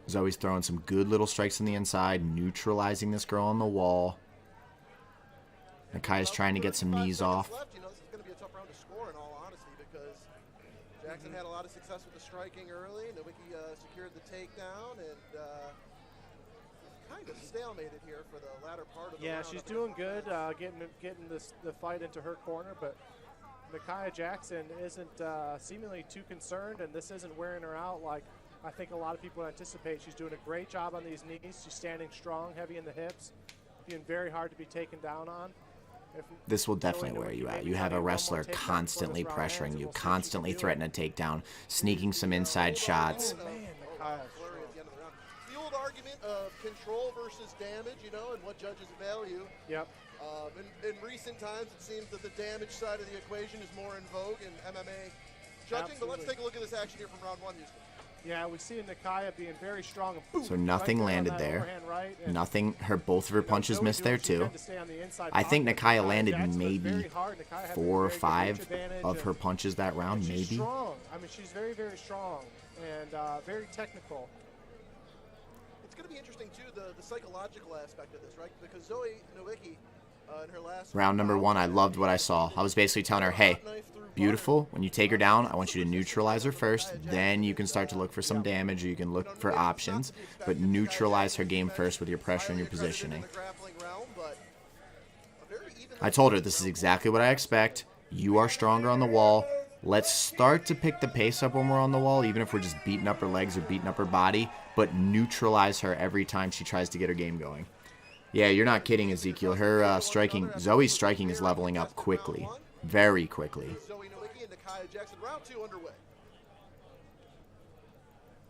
A: Zoe's throwing some good little strikes on the inside, neutralizing this girl on the wall. Nakaya's trying to get some knees off.
C: You know, this is going to be a tough round to score in all honesty because Jackson had a lot of success with the striking early. Nowicki secured the takedown and kind of stalemated here for the latter part of the round.
B: Yeah, she's doing good, getting the fight into her corner, but Nakaya Jackson isn't seemingly too concerned, and this isn't wearing her out like I think a lot of people anticipate. She's doing a great job on these knees. She's standing strong, heavy in the hips, being very hard to be taken down on.
A: This will definitely wear you out. You have a wrestler constantly pressuring you, constantly threatening a takedown, sneaking some inside shots.
C: The old argument of control versus damage, you know, and what judges value.
B: Yep.
C: In recent times, it seems that the damage side of the equation is more in vogue in MMA judging. But let's take a look at this action here from round one, Houston.
B: Yeah, we see Nakaya being very strong. And boom,
A: So nothing landed there. Nothing. Both of her punches missed there too. I think Nakaya landed maybe 4 or 5 of her punches that round,
B: She's
A: maybe.
B: strong. I mean, she's very, very strong and very technical.
C: It's going to be interesting too, the psychological aspect of this, right? Because Zoe Nowicki, in her last
A: Round number 1, I loved what I saw. I was basically telling her, hey, beautiful, when you take her down, I want you to neutralize her first. Then you can start to look for some damage, or you can look for options. But neutralize her game first with your pressure and your positioning. I told her, this is exactly what I expect. You are stronger on the wall. Let's start to pick the pace up when we're on the wall, even if we're just beating up her legs or beating up her body. But neutralize her every time she tries to get her game going. Yeah, you're not kidding, Ezekiel. Her striking, Zoe's striking is leveling up quickly. Very quickly.
C: Zoe Nowicki and Nakaya Jackson, round 2 underway.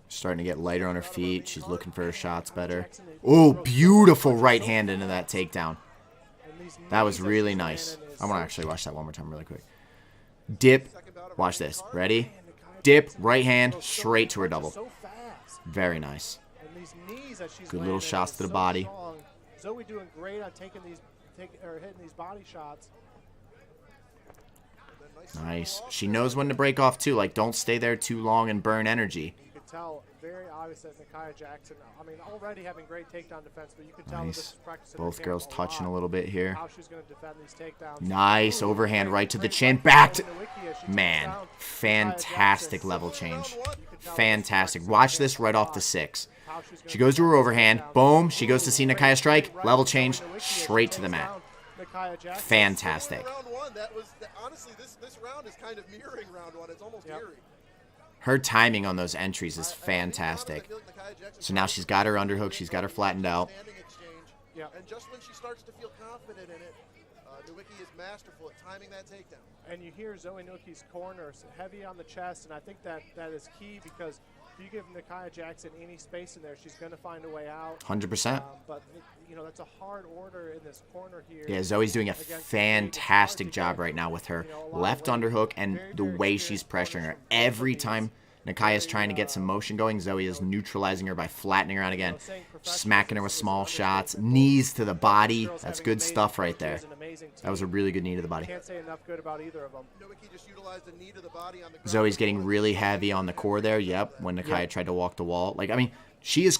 A: Starting to get lighter on her feet. She's looking for her shots better. Oh, beautiful right hand into that takedown. That was really nice. I want to actually watch that one more time really quick. Dip. Watch this. Ready? Dip, right hand, straight to her double. Very nice. Good little shots to the body.
B: Zoe doing great on hitting these body shots.
A: Nice. She knows when to break off too. Like, don't stay there too long and burn energy.
B: You could tell very obvious that Nakaya Jackson, I mean, already having great takedown defense, but you could tell this is practicing.
A: Both girls touching a little bit here.
B: How she's going to defend these takedowns.
A: Nice overhand right to the chin. Back to... Man, fantastic level change. Fantastic. Watch this right off the 6. She goes to her overhand. Boom. She goes to see Nakaya strike. Level change. Straight to the mat. Fantastic.
C: Honestly, this round is kind of mirroring round 1. It's almost eerie.
A: Her timing on those entries is fantastic. So now she's got her underhook. She's got her flattened out.
C: And just when she starts to feel confident in it, Nowicki is masterful at timing that takedown.
B: And you hear Zoe Nowicki's corners heavy on the chest, and I think that is key because if you give Nakaya Jackson any space in there, she's going to find a way out.
A: 100%.
B: But that's a hard order in this corner here.
A: Yeah, Zoe's doing a fantastic job right now with her left underhook and the way she's pressuring her. Every time Nakaya's trying to get some motion going, Zoe is neutralizing her by flattening her out again, smacking her with small shots, knees to the body. That's good stuff right there. That was a really good knee to the body.
B: Can't say enough good about either of them.
A: Zoe's getting really heavy on the core there. Yep, when Nakaya tried to walk the wall. Like, I mean, she is,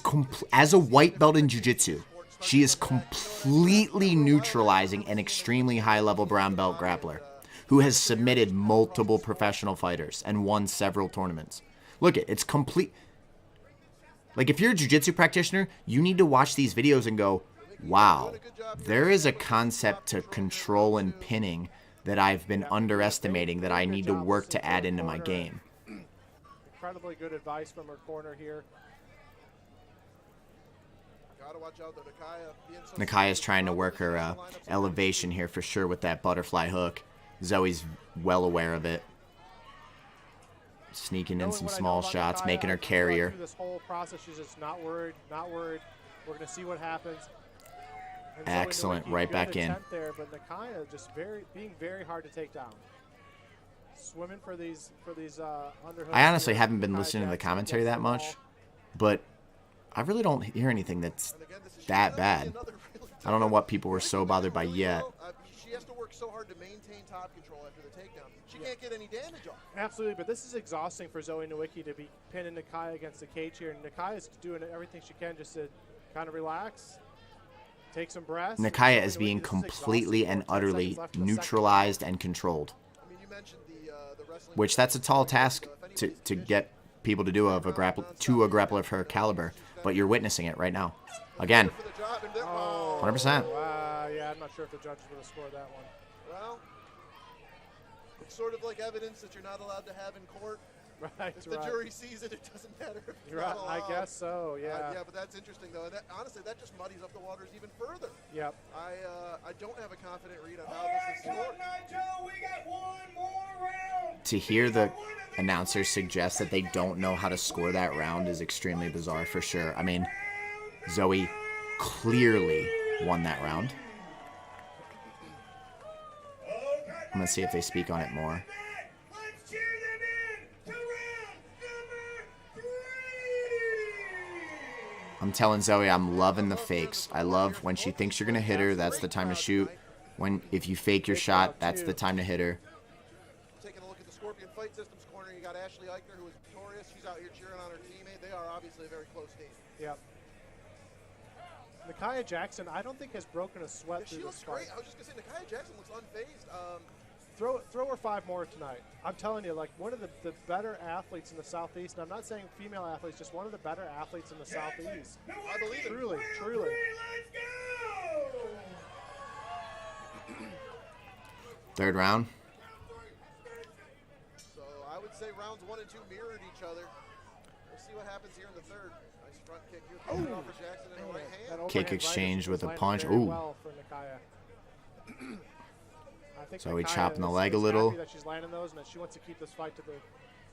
A: as a white belt in jiu-jitsu, she is completely neutralizing an extremely high-level brown belt grappler who has submitted multiple professional fighters and won several tournaments. Look, it's complete. Like, if you're a jiu-jitsu practitioner, you need to watch these videos and go, wow, there is a concept to control and pinning that I've been underestimating that I need to work to add into my game.
B: Incredibly good advice from her corner here.
A: Nakaya's trying to work her elevation here for sure with that butterfly hook. Zoe's well aware of it. Sneaking in some small shots, making her carry her.
B: This whole process, she's just not worried, not worried. We're going to see what happens.
A: Excellent, right back in.
B: There, but Nakaya just being very hard to take down. Swimming for these underhooks.
A: I honestly haven't been listening to the commentary that much, but I really don't hear anything that's that bad. I don't know what people were so bothered by yet.
C: She has to work so hard to maintain top control after the takedown. She can't get any damage off.
B: Absolutely, but this is exhausting for Zoe Nowicki to be pinning Nakaya against the cage here. And Nakaya's doing everything she can just to kind of relax, take some breaths.
A: Nakaya is being completely and utterly neutralized and controlled.
C: I mean, you mentioned the wrestling,
A: which that's a tall task to get people to do a grappler of her caliber, but you're witnessing it right now. Again, 100%.
B: Yeah, I'm not sure if the judges would have scored that one.
C: Well, it's sort of like evidence that you're not allowed to have in court.
B: Right,
C: if the jury sees it, it doesn't matter.
B: You're right. I guess so. Yeah.
C: Yeah, but that's interesting though. And honestly, that just muddies up the waters even further.
B: Yep.
C: I don't have a confident read on how this is scored.
D: We got one more round.
A: To hear the announcers suggest that they don't know how to score that round is extremely bizarre for sure. I mean, Zoe clearly won that round. I'm going to see if they speak on it more.
D: Let's cheer them in to round number 3.
A: I'm telling Zoe I'm loving the fakes. I love when she thinks you're going to hit her, that's the time to shoot. If you fake your shot, that's the time to hit her.
C: Taking a look at the Scorpion Fight Systems corner, you got Ashley Eichner, who is victorious. She's out here cheering on her teammate. They are obviously a very close team.
B: Yep. Nakaya Jackson, I don't think has broken a sweat through
C: she
B: this
C: looks
B: fight.
C: great. I was just going to say, Nakaya Jackson looks unfazed.
B: Throw her 5 more tonight. I'm telling you, like one of the better athletes in the Southeast, and I'm not saying female athletes, just one of the better athletes in the Southeast.
C: I believe it.
B: Truly.
D: Let's go!
A: Third round.
C: So I would say rounds 1 and 2 mirrored each other. We'll see what happens here in the third. Nice front kick here coming off for Jackson in the right hand.
A: Kick exchange with a punch.
B: Ooh.
A: Ooh.
B: Well for Nakaya. I think
A: So he
B: Nakaya
A: chopping the leg a
B: is
A: little.
B: happy that she's landing those and that she wants to keep this fight to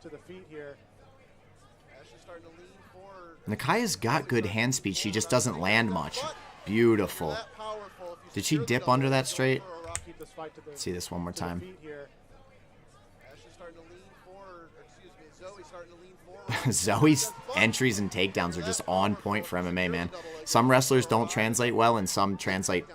B: the feet here.
C: Ashley's starting to lean forward.
A: Nakaya's got good hand speed. She just doesn't land much. Beautiful.
C: That powerful. If you
A: Did she
C: secure the
A: dip
C: double,
A: under that straight?
B: Keep this fight to the
A: Let's see this one more time.
B: feet here.
C: Ashley's starting to lean forward. Or excuse me, Zoe's starting to lean forward.
A: Zoe's entries and takedowns are just on point for MMA, man. Some wrestlers don't translate well, and some translate,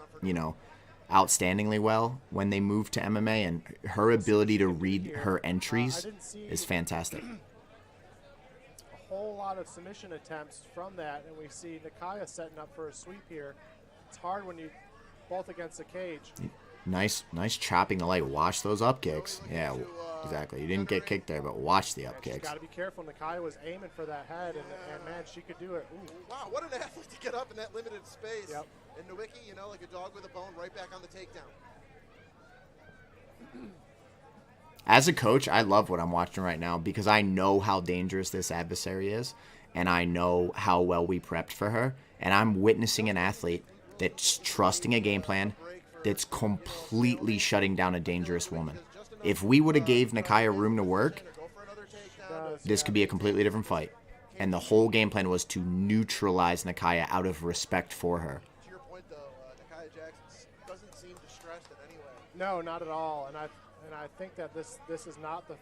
A: outstandingly well when they move to MMA, and her ability to read her entries is fantastic.
B: A whole lot of submission attempts from that, and we see Nakaya setting up for a sweep here. It's hard when you both against the cage.
A: Nice chopping the leg. Watch those up kicks. Yeah, exactly. You didn't get kicked there, but watch the up
B: She's
A: kicks.
B: got to be careful. Nakaya was aiming for that head, and man, she could do it. Ooh.
C: Wow, what an athlete to get up in that limited space.
B: Yep.
C: And Nowicki, like a dog with a bone, right back on the takedown.
A: As a coach, I love what I'm watching right now because I know how dangerous this adversary is, and I know how well we prepped for her, and I'm witnessing an athlete that's trusting a game plan that's completely shutting down a dangerous woman. If we would have gave Nakaya room to work, this could be a completely different fight. And the whole game plan was to neutralize Nakaya out of respect for her.
C: To your point, though, Jackson doesn't seem distressed in any way.
B: No, not at all. And I think that this is not the,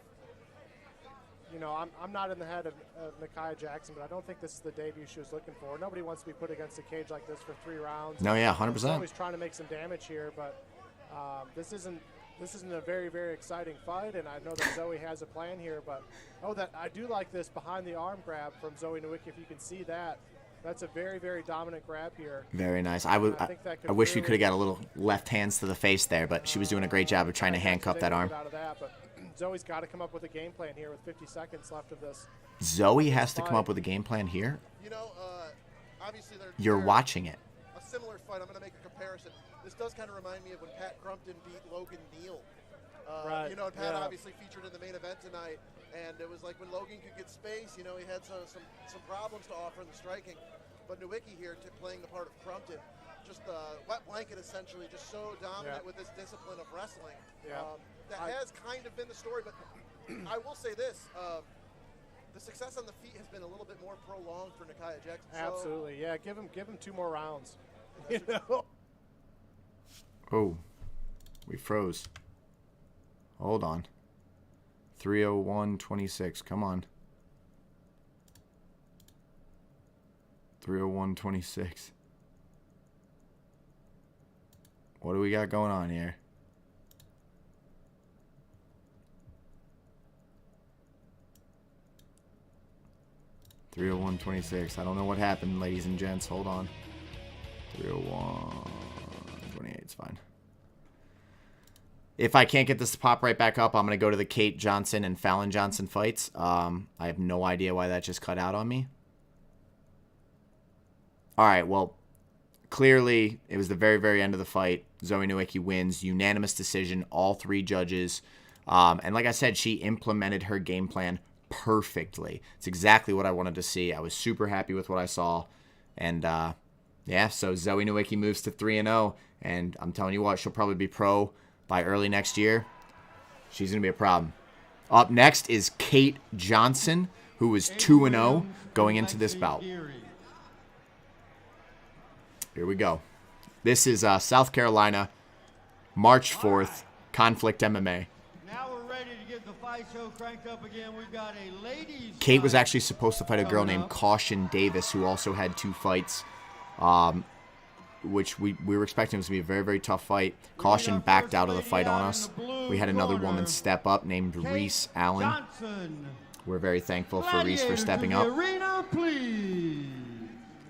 B: you know, I'm not in the head of Micaiah Jackson, but I don't think this is the debut she was looking for. Nobody wants to be put against a cage like this for 3 rounds.
A: No, yeah, 100%.
B: Zoe's trying to make some damage here, but this isn't a very, very exciting fight, and I know that Zoe has a plan here. But that I do like this behind the arm grab from Zoe Nowicki. If you can see that, that's a very, very dominant grab here.
A: Very nice. I wish we could have got a little left hands to the face there, but she was doing a great job of trying to handcuff that arm.
B: Out of that, but Zoe's got to come up with a game plan here with 50 seconds left of this.
A: Zoe has to come up with a game plan here?
C: You know, obviously
A: You're watching it.
C: A similar fight. I'm going to make a comparison. This does kind of remind me of when Pat Crumpton beat Logan Neal.
B: Right.
C: You know, and Pat obviously featured in the main event tonight, and it was like when Logan could get space, you know, he had some problems to offer in the striking. But Nowicki here playing the part of Crumpton, just a wet blanket essentially, just so dominant with this discipline of wrestling.
B: Yeah.
C: That has kind of been the story, but I will say this. The success on the feet has been a little bit more prolonged for Micaiah Jackson.
B: Absolutely, yeah. Give him 2 more rounds. You know?
A: Oh, we froze. Hold on. 301.26. Come on. 301.26. What do we got going on here? .26. I don't know what happened, ladies and gents. Hold on. 301.28. It's fine. If I can't get this to pop right back up, I'm going to go to the Kate Johnson and Fallon Johnson fights. I have no idea why that just cut out on me. All right, well, clearly it was the very, very end of the fight. Zoe Nowicki wins. Unanimous decision, all 3 judges. And like I said, she implemented her game plan perfectly. It's exactly what I wanted to see. I was super happy with what I saw. And, yeah, so Zoe Nowicki moves to 3-0. And I'm telling you what, she'll probably be pro by early next year. She's going to be a problem. Up next is Kate Johnson, who was 2-0 going into this bout. Here we go. This is South Carolina, March 4th, Conflict MMA.
E: Now we're ready to get the fight show cranked up again. We've got a ladies'
A: Kate was actually supposed to fight a girl named Caution Davis, who also had 2 fights, which we were expecting was to be a very, very tough fight. Caution backed out of the fight on us. We had another woman step up named Reese Allen. We're very thankful for Reese for stepping up.
E: Arena, please.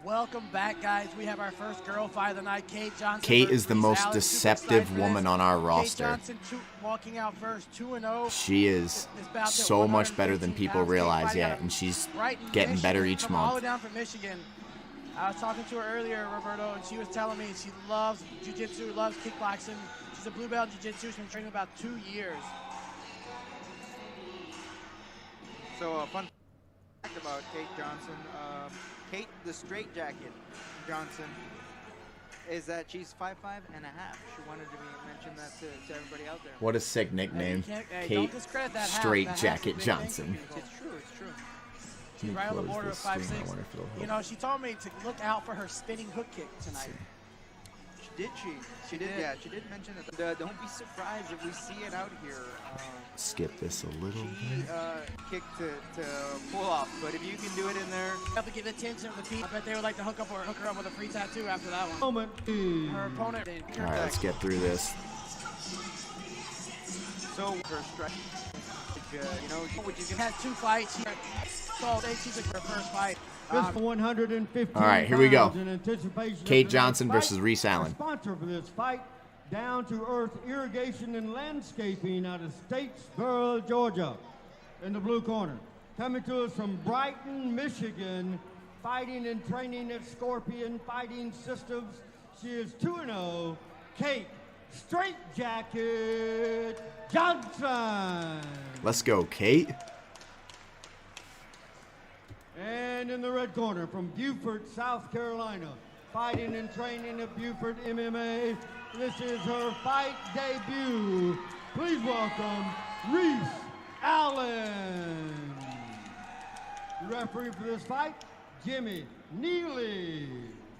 F: Welcome back, guys. We have our first girl fight of the night, Kate Johnson.
A: Kate is the most deceptive woman on our roster.
F: Kate Johnson walking out first, 2-0.
A: She is so much better than people realize, yeah, and she's getting better each month.
F: All the way down from Michigan. I was talking to her earlier, Roberto, and she was telling me she loves jiu-jitsu, loves kickboxing. She's a blue belt in jiu-jitsu. She's been training about 2 years.
G: So a fun fact about Kate Johnson. Kate, the straight jacket Johnson, is that she's 5'5" and a half. She wanted to mention that to everybody out there.
A: What a sick nickname. Kate Straight Jacket Johnson.
G: It's true, it's true.
F: She's right on the border of 5'6". You know, she told me to look out for her spinning hook kick tonight.
G: She did, yeah. She did mention that. Don't be surprised if we see it out here.
A: Skip this a little bit.
G: Kick to pull off, but if you can do it in there.
F: Have to give attention to the feet. I bet they would like to hook her up with a free tattoo after that one.
E: Moment.
F: Her opponent.
A: All right, let's get through this.
G: So her strike, you know,
F: she had 2 fights. So she's her first fight.
E: Just for 150.
A: All right, here we go. Kate Johnson
E: fight,
A: versus Reese Allen.
E: Sponsor for this fight, Down to Earth Irrigation and Landscaping out of Statesboro, Georgia. In the blue corner. Coming to us from Brighton, Michigan, fighting and training at Scorpion Fighting Systems. She is 2-0, Kate Straight Jacket Johnson.
A: Let's go, Kate.
E: And in the red corner from Beaufort, South Carolina, fighting and training at Beaufort MMA. This is her fight debut. Please welcome Reese Allen. The referee for this fight, Jimmy Neely.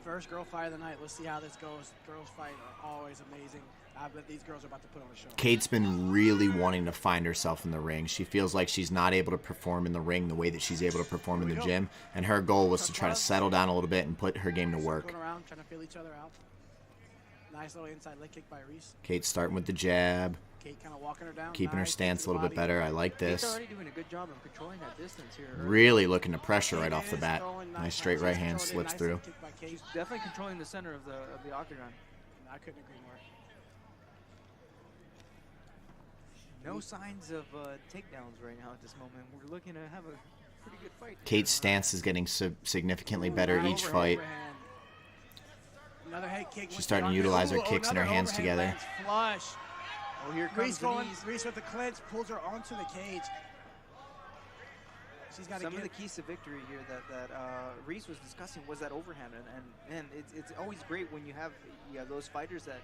F: First girl fight of the night. Let's see how this goes. Girls fight are always amazing. I bet these girls are about to put on a show.
A: Kate's been really wanting to find herself in the ring. She feels like she's not able to perform in the ring the way that she's able to perform in the gym. And her goal was to try to settle down a little bit and put her game to work.
F: Going around, trying to feel each other out. Nice little inside leg kick by Reese.
A: Kate's starting with the jab.
F: Kate kind of walking her down.
A: Keeping her stance a little bit better. I like
G: Kate's
A: this.
G: already doing a good job of controlling that distance here.
A: Really looking to pressure right off the bat. Nice straight right hand slips through.
G: She's definitely controlling the center of the octagon.
F: I couldn't agree more.
G: No signs of takedowns right now at this moment. We're looking to have a pretty good fight.
A: Kate's stance is getting significantly better each fight.
F: Another head kick.
A: She's starting to utilize her kicks and her hands together.
F: Flush.
G: Oh, here comes the knees.
F: Reese with the clinch pulls her onto the cage. She's got
G: Some of the keys to victory here that Reese was discussing was that overhand, and it's always great when you have those fighters that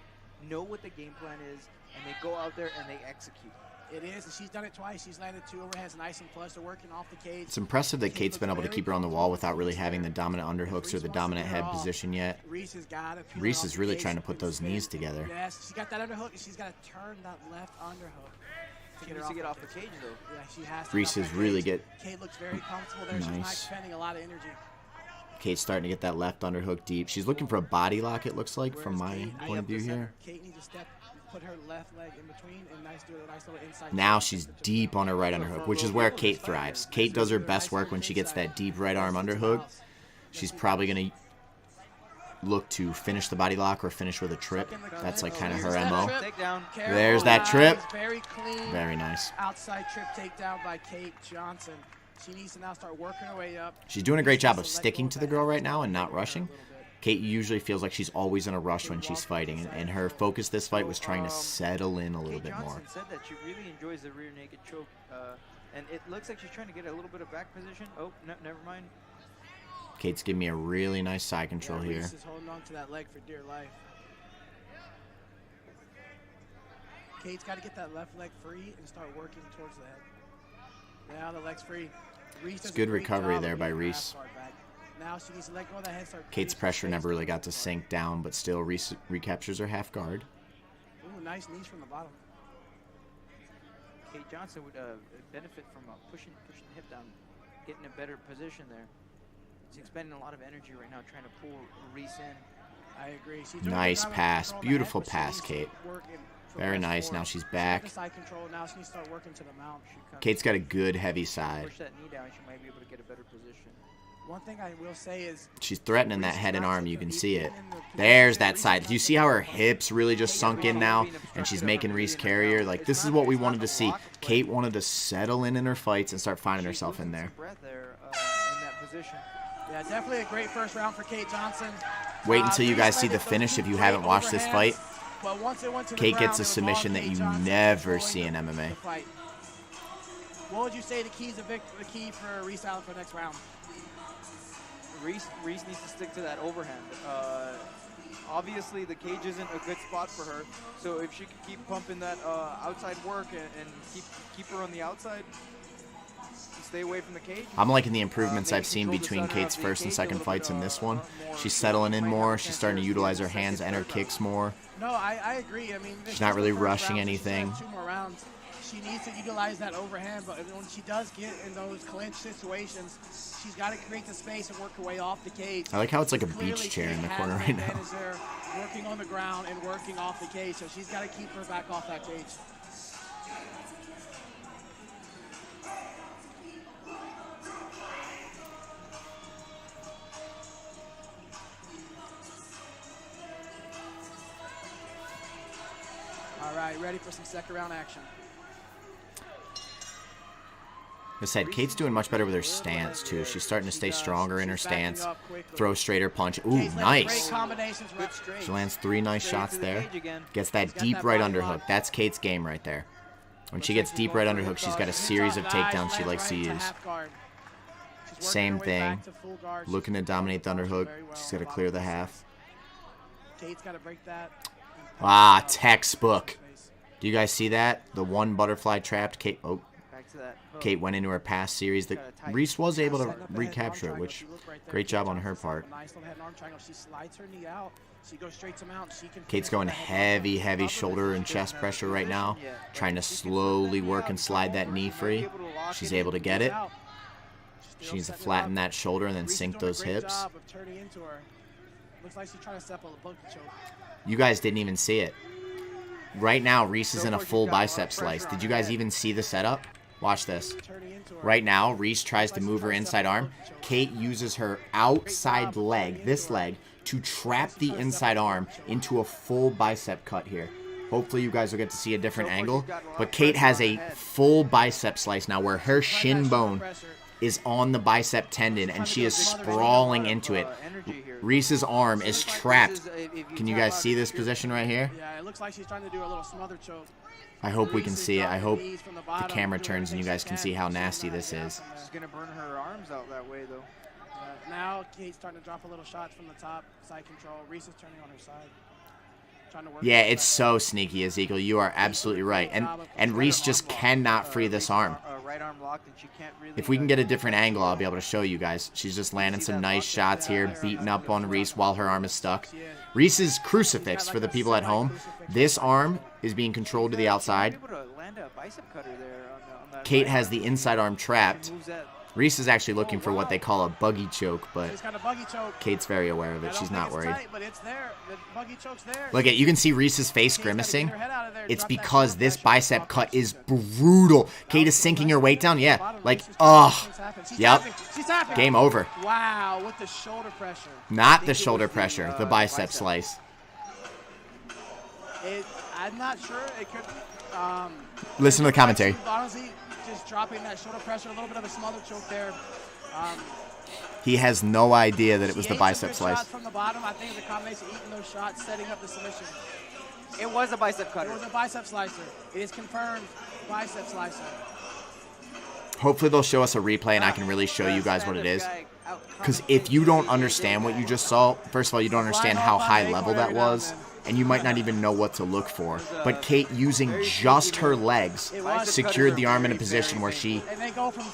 G: know what the game plan is and they go out there and they execute.
F: It is, and she's done it twice. She's landed 2 overhands, nice and flush. They're working off the cage.
A: It's impressive that Kate's been able to keep her on the wall without really having the dominant underhooks or the dominant head position yet.
F: Reese
A: is really trying to put those knees together.
F: Yes, she's got that underhook, and she's got to turn that left underhook.
G: She needs to get off the cage, though.
F: Yeah, she has to.
A: Reese is really
F: Kate looks very comfortable there. She's not expending a lot of energy.
A: Kate's starting to get that left underhook deep. She's looking for a body lock, it looks like, from my point of view here.
F: Kate needs to step, put her left leg in between, and do a nice little inside.
A: Now she's deep on her right underhook, which is where Kate thrives. Kate does her best work when she gets that deep right arm underhook. She's probably going to look to finish the body lock or finish with a trip. That's like kind of her MO. There's that trip.
F: Very clean.
A: Very nice.
F: Outside trip takedown by Kate Johnson. She needs to now start working her way up.
A: She's doing a great job of sticking to the girl right now and not rushing. Kate usually feels like she's always in a rush when she's fighting, and her focus this fight was trying to settle in a little bit more.
G: Kate Johnson said that she really enjoys the rear naked choke, and it looks like she's trying to get a little bit of back position. Oh, no, never mind.
A: Kate's giving me a really nice side control here.
F: Reese is holding on to that leg for dear life. Kate's got to get that left leg free and start working towards the head. Now the leg's free.
A: It's good recovery there by Reese.
F: Now she needs to let go of that head start.
A: Kate's pressure never really got to sink down, but still Reese recaptures her half guard.
F: Ooh, nice knees from the bottom.
G: Kate Johnson would benefit from pushing the hip down, getting a better position there. She's expending a lot of energy right now trying to pull Reese in.
F: I agree.
A: Nice pass. Beautiful pass, Kate. Very nice. Now she's back.
F: Side control. Now she needs to start working to the mount.
A: Kate's got a good heavy side.
G: Push that knee down. She might be able to get a better position.
F: One thing I will say is
A: she's threatening that head and arm. You can see it. There's that side. Do you see how her hips really just sunk in now? And she's making Reese carry her. Like, this is what we wanted to see. Kate wanted to settle in her fights and start finding herself in there.
F: Yeah, definitely a great first round for Kate Johnson.
A: Wait until you guys see the finish if you haven't watched this fight. Kate gets a submission that you never see in MMA.
F: What would you say the key for Reese Allen for the next round?
G: Reese needs to stick to that overhand. Obviously, the cage isn't a good spot for her, so if she could keep pumping that outside work and keep her on the outside, stay away from the cage.
A: I'm liking the improvements I've seen between Kate's first and second fights in this one. She's settling in more. She's starting to utilize her hands and her kicks more.
F: No, I agree. I mean,
A: she's not really rushing anything.
F: 2 more rounds. She needs to utilize that overhand, but when she does get in those clinch situations, she's got to create the space and work her way off the cage.
A: I like how it's like a beach chair in the corner right now.
F: There, working on the ground and working off the cage, so she's got to keep her back off that cage. All right, ready for some second round action.
A: Like I said, Kate's doing much better with her stance, too. She's starting to stay stronger in her stance. Throw straighter punch. Ooh, nice. She lands 3 nice shots there. Gets that deep right underhook. That's Kate's game right there. When she gets deep right underhook, she's got a series of takedowns she likes to use. Same thing. Looking to dominate the underhook. She's got to clear the half.
F: Kate's got to break that.
A: Ah, textbook. Do you guys see that? The one butterfly trapped Kate. Oh.
G: to that hook.
A: Kate went into her past series. Reese was able to recapture it, which great job on her part.
F: Nice little head and arm triangle. She slides her knee out. She goes straight to mount. She can
A: Kate's going heavy shoulder and chest pressure right now, trying to slowly work and slide that knee free. She's able to get it. She needs to flatten that shoulder and then sink those hips.
F: Looks like she's trying to step on the buggy choke.
A: You guys didn't even see it. Right now, Reese is in a full bicep slice. Did you guys even see the setup? Watch this. Right now, Reese tries to move her inside arm. Kate uses her outside leg, this leg, to trap the inside arm into a full bicep cut here. Hopefully you guys will get to see a different angle. But Kate has a full bicep slice now where her shin bone is on the bicep tendon and she is sprawling into it. Reese's arm is trapped. Can you guys see this position right here?
F: Yeah, it looks like she's trying to do a little smother choke.
A: I hope we can see it. I hope the camera turns and you guys can see how nasty this is.
G: She's going to burn her arms out that way, though.
F: Now Kate's starting to drop a little shots from the top, side control. Reese is turning on her side. Trying to work.
A: Yeah, it's so sneaky, Ezekiel. You are absolutely right. And Reese just cannot free this arm.
G: Right arm locked and she can't really,
A: if we can get a different angle, I'll be able to show you guys. She's just landing some nice shots here, beating up on Reese while her arm is stuck. Reese's crucifix, for the people at home, this arm is being controlled to the outside. Kate has the inside arm trapped. Reese is actually looking for what they call a buggy choke, but Kate's very aware of it. She's not worried. Look at, you can see Reese's face grimacing. It's because this bicep cut is brutal. Kate is sinking her weight down. Yeah, like, oh, yep. Game over.
F: Wow, with the shoulder pressure.
A: Not the shoulder pressure, the bicep slice.
F: I'm not sure. It could.
A: Listen to the commentary.
F: Honestly, just dropping that shoulder pressure, a little bit of a smother choke there.
A: He has no idea that it was the bicep slice.
F: From the bottom, I think the combination of eating those shots, setting up the submission.
G: It was a bicep cutter.
F: It was a bicep slicer. It is confirmed bicep slicer.
A: Hopefully they'll show us a replay and I can really show you guys what it is. Because if you don't understand what you just saw, first of all, you don't understand how high level that was. And you might not even know what to look for. But Kate, using just her legs, secured the arm in a position where she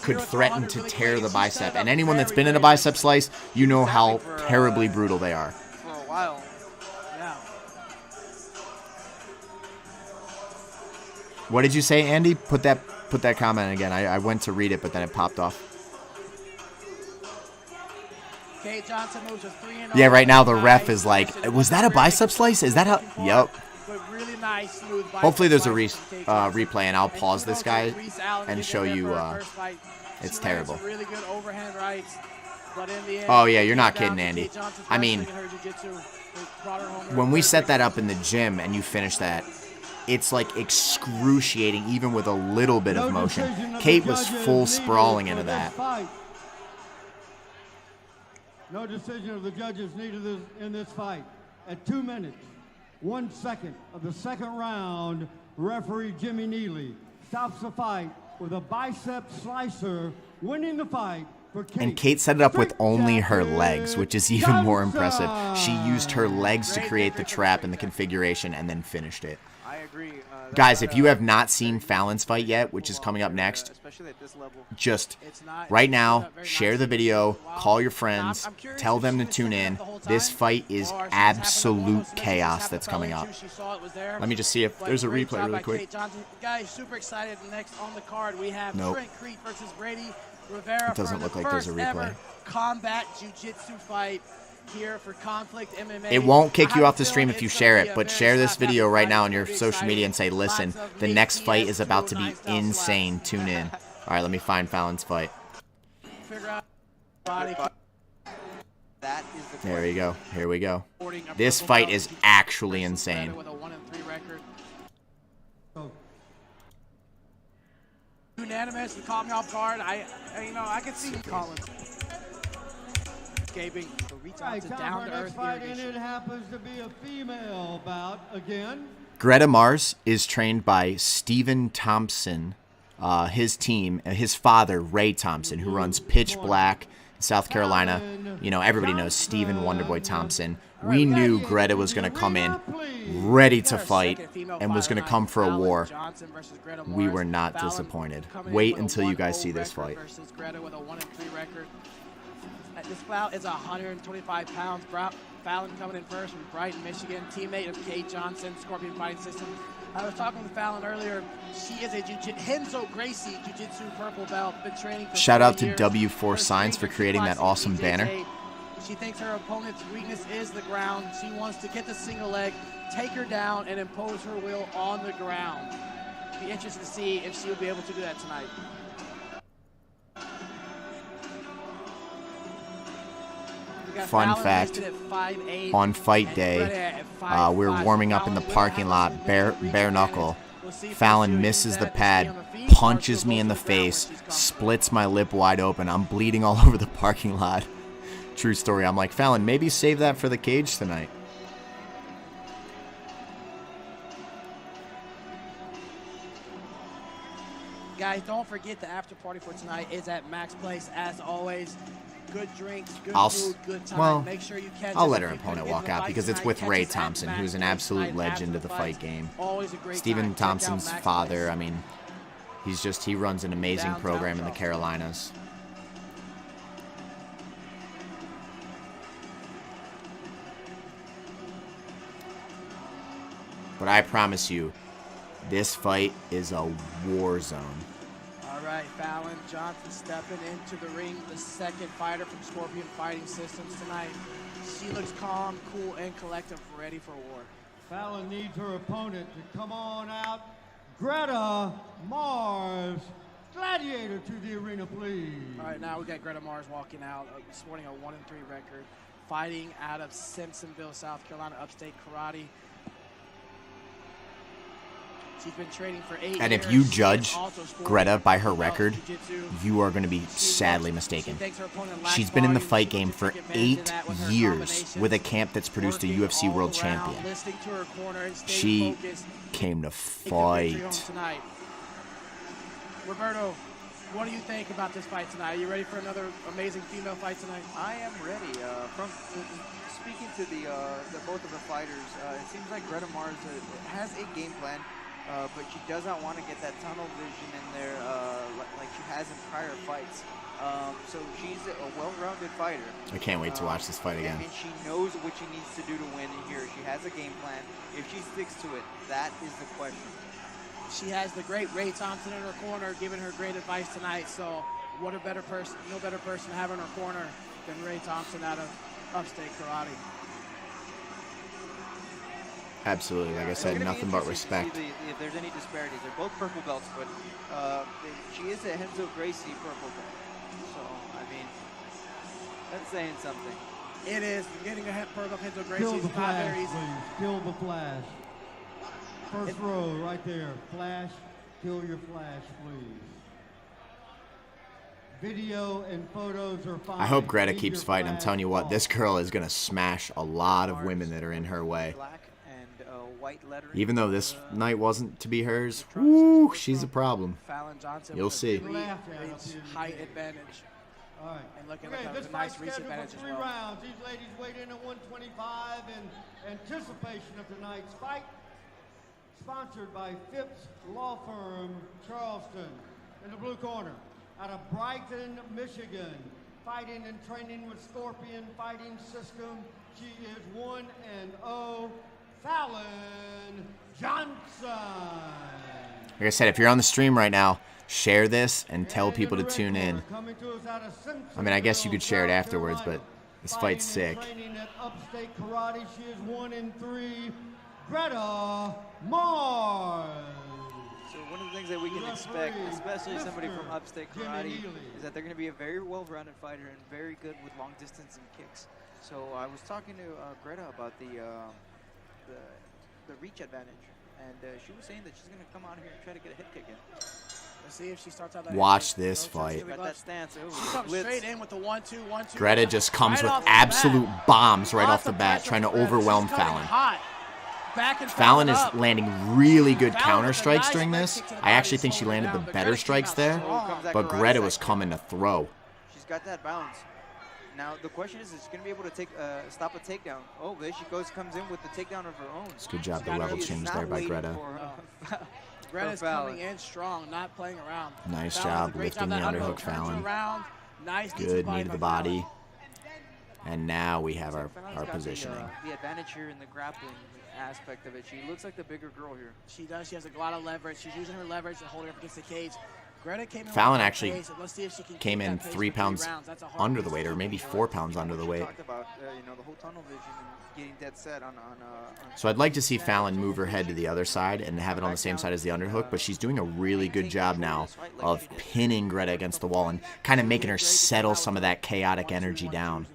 A: could threaten to tear the bicep. And anyone that's been in a bicep slice, you know how terribly brutal they are.
G: For a while.
F: Yeah.
A: What did you say, Andy? Put that comment again. I went to read it, but then it popped off.
F: Kate Johnson moves a 3-0.
A: Yeah, right now the ref is like, was that a bicep slice? Is that how? Yep.
F: Really nice, smooth bicep.
A: Hopefully there's a replay, and I'll pause this guy and show you. It's terrible.
F: Really good overhand rights, but in the end,
A: oh yeah, you're not kidding, Andy. I mean, when we set that up in the gym and you finish that, it's like excruciating, even with a little bit of motion. Kate was full sprawling into that.
E: No decision of the judges needed in this fight. At 2 minutes, 1 second of the second round, referee Jimmy Neely stops the fight with a bicep slicer, winning the fight for Kate.
A: And Kate set it up with only her legs, which is even more impressive. She used her legs to create the trap and the configuration and then finished it.
G: I agree.
A: Guys, if you have not seen Fallon's fight yet, which is coming up next, just right now, share the video, call your friends, tell them to tune in. This fight is absolute chaos that's coming up. Let me just see if there's a replay really quick.
F: Guys, super excited. Next on the card, we have Trent Creek versus Brady Rivera.
A: It doesn't look like there's a replay.
F: Combat jiu-jitsu fight here for Conflict MMA.
A: It won't kick you off the stream if you share it, but share this video right now on your social media and say, listen, the next fight is about to be insane. Tune in. All right, let me find Fallon's fight. There we go. Here we go. This fight is actually insane.
F: Unanimous and caught me off guard. I can see Collins escaping.
E: Right, time for our next fight, and it happens to be a female bout again.
A: Greta Mars is trained by Stephen Thompson. His team, his father, Ray Thompson, who runs Pitch Black, South Carolina. You know, everybody knows Stephen Wonderboy Thompson. We knew Greta was going to come in ready to fight and was going to come for a war. We were not disappointed. Wait until you guys see this fight.
F: Versus Greta with a 1-3 record. This bout is 125 pounds. Fallon coming in first from Brighton, Michigan, teammate of Kate Johnson, Scorpion Fighting System. I was talking with Fallon earlier. She is a Henzo Gracie Jiu-Jitsu purple belt. Been training for
A: Shout out to
F: 4 years.
A: W4 Signs for creating that awesome banner.
F: She thinks her opponent's weakness is the ground. She wants to get the single leg, take her down, and impose her will on the ground. Be interested to see if she will be able to do that tonight.
A: Fun fact, on fight day, we're warming up in the parking lot, bare knuckle. Fallon misses the pad, punches me in the face, splits my lip wide open. I'm bleeding all over the parking lot. True story. I'm like, Fallon, maybe save that for the cage tonight.
F: Guys, don't forget the after party for tonight is at Max Place, as always. Good drinks, good food, good time.
A: Well,
F: make sure you catch
A: I'll let her opponent walk out because it's with Ray Thompson, who's an absolute legend of the fight game. Stephen Thompson's father, I mean, he runs an amazing program in the Carolinas. But I promise you, this fight is a war zone.
F: All right, Fallon Johnson stepping into the ring, the second fighter from Scorpion Fighting Systems tonight. She looks calm, cool, and collective, ready for war.
E: Fallon needs her opponent to come on out. Greta Mars, gladiator to the arena, please.
F: All right, now we got Greta Mars walking out, sporting a 1-3 record, fighting out of Simpsonville, South Carolina, upstate karate. She's been training for 8 years.
A: And if you judge Greta by her record, you are going to be sadly mistaken. She's been in the fight game for 8 years with a camp that's produced a UFC world champion. She came to fight.
F: Roberto, what do you think about this fight tonight? Are you ready for another amazing female fight tonight?
G: I am ready. From speaking to the both of the fighters, it seems like Greta Mars has a game plan. But she does not want to get that tunnel vision in there like she has in prior fights. So she's a well-rounded fighter.
A: I can't wait to watch this fight again.
G: And she knows what she needs to do to win here. She has a game plan. If she sticks to it, that is the question.
F: She has the great Ray Thompson in her corner, giving her great advice tonight. So what a better person, no better person to have in her corner than Ray Thompson out of upstate karate.
A: Absolutely, like I said, nothing but respect.
G: If there's any disparities, they're both purple belts, but she is a Henzo Gracie purple belt. So, I mean, that's saying something.
F: It is. Getting a purple Henzo Gracie
E: Kill
F: is
E: the
F: not
E: flash,
F: very easy.
E: please. Kill the flash. First row, right there. Flash. Kill your flash, please. Video and photos are fine.
A: I hope Greta keeps fighting. I'm telling you what, this girl is going to smash a lot of women that are in her way. Even though this night wasn't to be hers, woo, she's a problem.
F: Fallon Johnson
A: You'll see.
F: Height advantage.
E: All right.
F: And looking
E: Okay,
F: like
E: this
F: a nice
E: fight's
F: reach
E: scheduled
F: advantage
E: for
F: as
E: 3
F: well.
E: rounds. These ladies weighed in at 125 in anticipation of tonight's fight. Sponsored by Phipps Law Firm, Charleston. In the blue corner, out of Brighton, Michigan. Fighting and training with Scorpion Fighting System. She is 1-0. Fallon Johnson.
A: Like I said, if you're on the stream right now, share this and tell people to tune in. I mean, I guess you could share it afterwards, but this fight's sick.
E: Training at upstate karate. She is 1-3. Greta Mars.
G: So one of the things that we can expect, especially somebody from upstate karate, is that they're going to be a very well-rounded fighter and very good with long distance and kicks. So I was talking to Greta about the reach advantage, and she was saying that she's going to come out here and try to get a hit kick in.
F: Let's see if she starts out that.
A: Watch this fight.
G: Got that stance.
F: She comes straight in with the 1-2.
A: Greta just comes with absolute bombs right off the bat, trying to overwhelm Fallon. Fallon is landing really good counter strikes during this. I actually think she landed the better strikes there, but Greta was coming to throw.
G: She's got that bounce. Now the question is she going to be able to stop a takedown? Oh, there she comes in with the takedown of her own.
A: It's a good job, the level change there by Greta.
F: Greta's coming in strong, not playing around.
A: Nice job lifting the underhook, Fallon.
F: Nice
A: good knee to the body. And now we have our positioning.
G: The advantage here in the grappling aspect of it. She looks like the bigger girl here.
F: She does. She has a lot of leverage. She's using her leverage to hold her up against the cage. Greta came in
A: Fallon actually came in 3 pounds under the weight, or maybe 4 pounds under the weight.
G: Talked about the whole tunnel vision and getting dead set on
A: so I'd like to see Fallon move her head to the other side and have it on the same side as the underhook, but she's doing a really good job now of pinning Greta against the wall and kind of making her settle some of that chaotic energy down.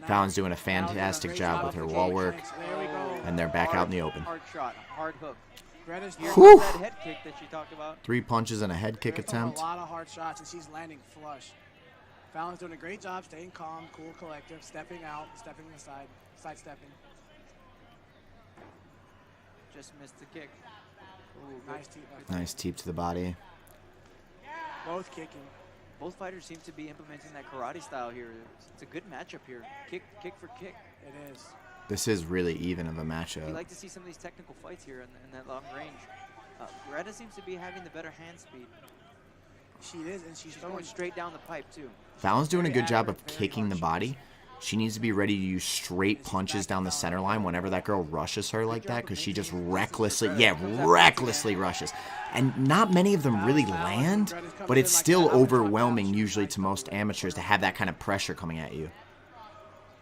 A: Fallon's doing a fantastic job with her wall work, and they're back out in the open.
G: Hard shot, hard hook.
A: Whew.
G: That head kick that she talked about.
A: 3 punches and a head kick attempt.
F: A lot of hard shots, and she's landing flush. Fallon's doing a great job staying calm, cool, collective, stepping out, stepping aside, sidestepping.
G: Just missed the kick. Ooh,
A: Nice teep to the body.
F: Both kicking.
G: Both fighters seem to be implementing that karate style here. It's a good matchup here. Kick for kick.
F: It is.
A: This is really even of a matchup.
G: We like to see some of these technical fights here in that long range. Greta seems to be having the better hand speed.
F: She is, and she's
G: going straight down the pipe, too.
A: Fallon's doing a good job of kicking the body. She needs to be ready to use straight punches down the center line whenever that girl rushes her like that, because she just recklessly rushes. And not many of them really land, but it's still overwhelming usually to most amateurs to have that kind of pressure coming at you.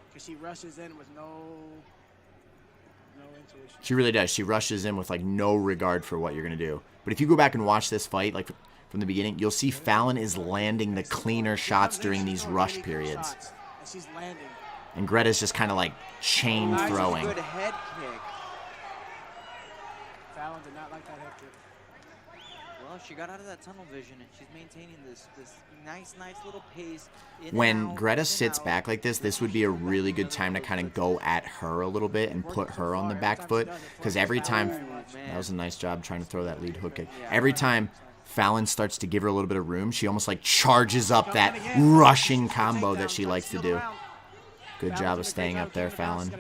F: Because she rushes in with no intuition.
A: She really does. She rushes in with like no regard for what you're going to do. But if you go back and watch this fight, like from the beginning, you'll see Fallon is landing the cleaner shots during these rush periods.
F: She's landing.
A: And Greta's just kind of like chain throwing.
G: Good head kick.
F: Fallon did not like that head kick.
G: Well, she got out of that tunnel vision, and she's maintaining this nice little pace.
A: When Greta sits back like this would be a really good time to kind of go at her a little bit and put her on the back foot. Because every time, that was a nice job trying to throw that lead hook kick. Every time Fallon starts to give her a little bit of room, she almost like charges up that rushing combo that she likes to do. Good job of staying up there, Fallon.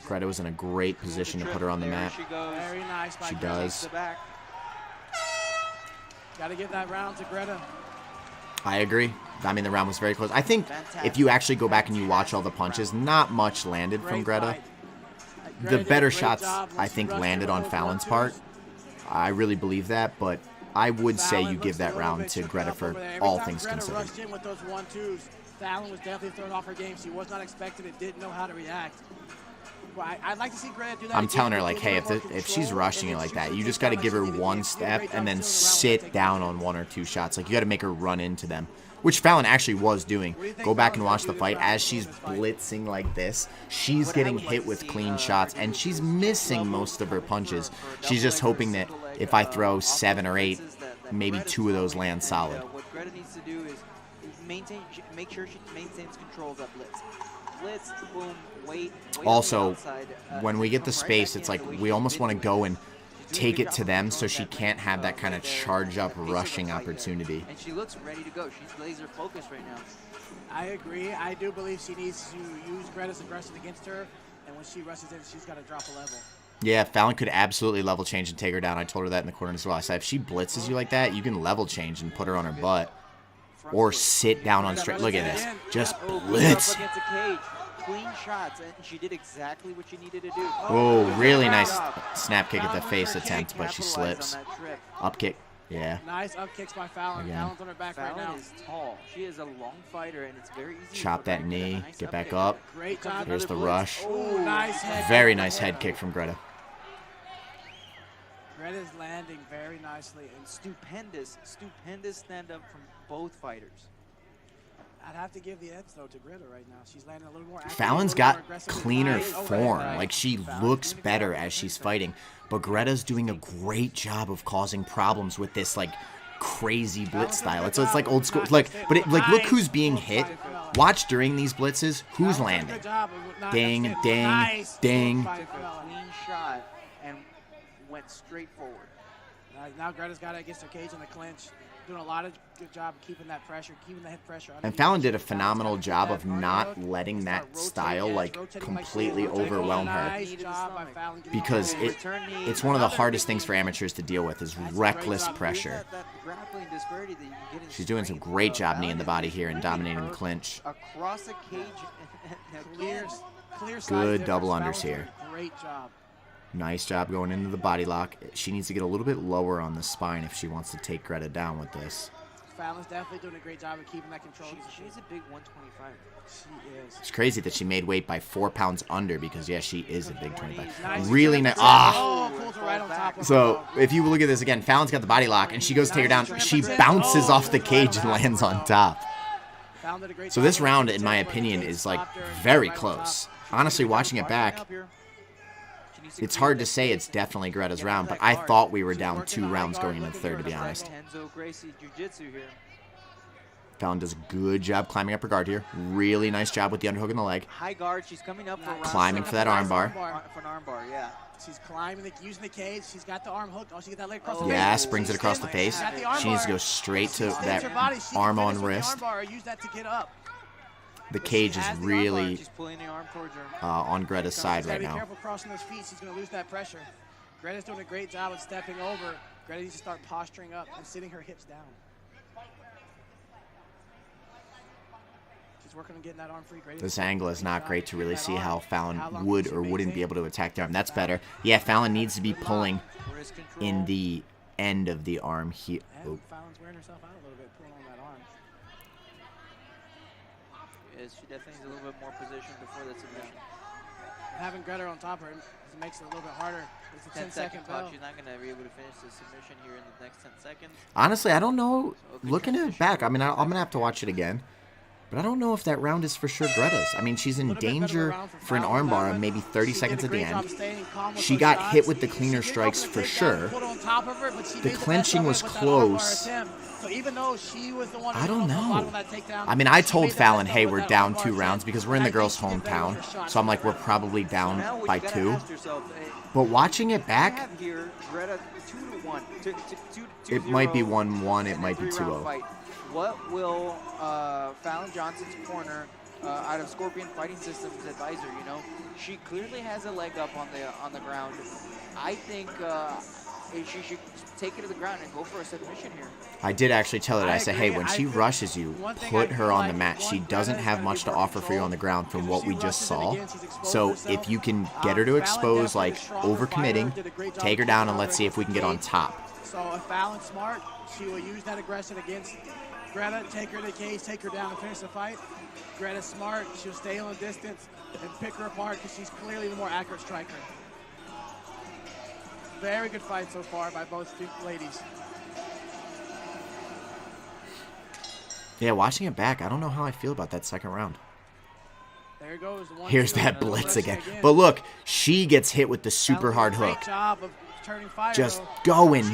A: Greta was in a great position to put her on the mat. She does.
F: Got to give that round to Greta.
A: I agree. I mean, the round was very close. I think if you actually go back and you watch all the punches, not much landed from Greta. The better shots, I think, landed on Fallon's part. I really believe that, but I would say you give that round to Greta for all things considered.
F: Rushed in with those 1-2s. Fallon was definitely thrown off her game. She was not expecting it, didn't know how to react. Well, I'd like to see Greta do that.
A: I'm telling her, like, hey, if she's rushing it like that, you just got to give her one step and then sit down on 1 or 2 shots. Like, you got to make her run into them, which Fallon actually was doing. Go back and watch the fight. As she's blitzing like this, she's getting hit with clean shots, and she's missing most of her punches. She's just hoping that if I throw 7 or 8, maybe 2 of those land solid.
G: What Greta needs to do is make sure she maintains control of that blitz. Blitz, boom, wait
A: also, when we get the space, it's like we almost want to go and take it to them so she can't have that kind of charge up rushing opportunity.
G: And she looks ready to go. She's laser focused right now.
F: I agree. I do believe she needs to use Greta's aggression against her, and when she rushes in, she's got to drop a level.
A: Yeah, Fallon could absolutely level change and take her down. I told her that in the corner as well. I said, if she blitzes you like that, you can level change and put her on her butt. Or sit down on straight. Look at this. Just blitz.
G: Against the cage. Clean shots, and she did exactly what she needed to do.
A: Oh, really nice snap kick at the face attempt, but she slips. Up kick. Yeah.
F: Nice up kicks by Fallon.
A: Again.
F: Fallon's on her back right now.
G: Fallon is tall. She is a long fighter, and it's very easy.
A: Chop that knee. Get back up.
F: Great job.
A: Here's the rush.
F: Ooh, nice head
A: Very
F: kick.
A: nice head kick from Greta.
F: Greta's landing very nicely and
G: stupendous stand-up from both fighters.
F: I'd have to give the edge, though, to Greta right now. She's landing a little more active,
A: Fallon's got cleaner form. Like, she looks better as she's fighting. But Greta's doing a great job of causing problems with this, like, crazy blitz style. It's like old school. Like, but look who's being hit. Watch during these blitzes who's landing. Ding, ding, ding.
G: Clean shot and went straight forward.
F: Now Greta's got it against her cage in the clinch. Doing a lot of good job of keeping that pressure, keeping the head pressure.
A: And Fallon did a phenomenal job of not letting that style like completely overwhelm her, because it's one of the hardest things for amateurs to deal with is reckless pressure. She's doing some great job knee in the body here and dominating the clinch.
G: Across the cage.
F: Clear
A: Good double unders here.
F: Great job.
A: Nice job going into the body lock. She needs to get a little bit lower on the spine if she wants to take Greta down with this.
F: Fallon's definitely doing a great job of keeping that control.
G: She's a big 125.
F: She is.
A: It's crazy that she made weight by 4 pounds under because, yeah, she is a big 25.
F: Nice.
A: Really nice.
F: Pulls her right on top of
A: So if you look at this again, Fallon's got the body lock and she goes to take her down. She bounces off the cage and lands on top. So this round, in my opinion, is like very close. Honestly, watching it back, it's hard to say it's definitely Greta's round, but I thought we were down 2 rounds going into the third, to be honest. Fallon does a good job climbing up her guard here. Really nice job with the underhook in the leg.
G: High guard. She's coming up for
A: climbing for that arm bar.
G: For an arm bar, yeah.
F: She's climbing, using the cage. She's got the arm hooked. Oh, she get that leg across the face.
A: Yes, brings it across the face. She needs to go straight to that arm on wrist.
F: Use that to get up.
A: The cage is really on Greta's side right
F: Be
A: now.
F: careful crossing those feet. She's going to lose that pressure. Greta's doing a great job of stepping over. Greta needs to start posturing up and sitting her hips down. She's working on getting that arm free.
A: This angle is not great to really see how Fallon would or wouldn't be able to attack the arm. That's better. Yeah, Fallon needs to be pulling in the end of the arm here. Oh.
F: Fallon's wearing herself out a little bit, pulling on that arm.
G: She definitely needs a little bit more position before that submission.
F: Having Greta on top of her makes it a little bit harder. It's a 10-second bell.
G: She's not going to be able to finish the submission here in the next 10 seconds.
A: Honestly, I don't know. Looking at it back, I mean, I'm going to have to watch it again. But I don't know if that round is for sure Greta's. I mean, she's in danger for an armbar of maybe 30 seconds at the end. She got hit with the cleaner strikes for sure. The clinching was close. I don't know. I mean, I told Fallon, hey, we're down 2 rounds because we're in the girls' hometown. So I'm like, we're probably down by 2. But watching it back, it might be 1-1, it might be 2-0.
G: What will Fallon Johnson's corner out of Scorpion Fighting Systems advisor? You know, she clearly has a leg up on the ground. I think she should take it to the ground and go for a submission here.
A: I did actually tell her, I said, hey, when she rushes you, put her on the mat. She doesn't have much to offer for you on the ground from what we just saw. So if you can get her to expose, like, overcommitting, take her down and let's see if we can get on top.
F: So if Fallon's smart, she will use that aggression against Greta, take her to the cage, take her down and finish the fight. Greta's smart, she'll stay on the distance and pick her apart because she's clearly the more accurate striker. Very good fight so far by both ladies.
A: Yeah, watching it back, I don't know how I feel about that second round.
F: There goes one.
A: Here's that blitz again. But look, she gets hit with the super hard hook. Just going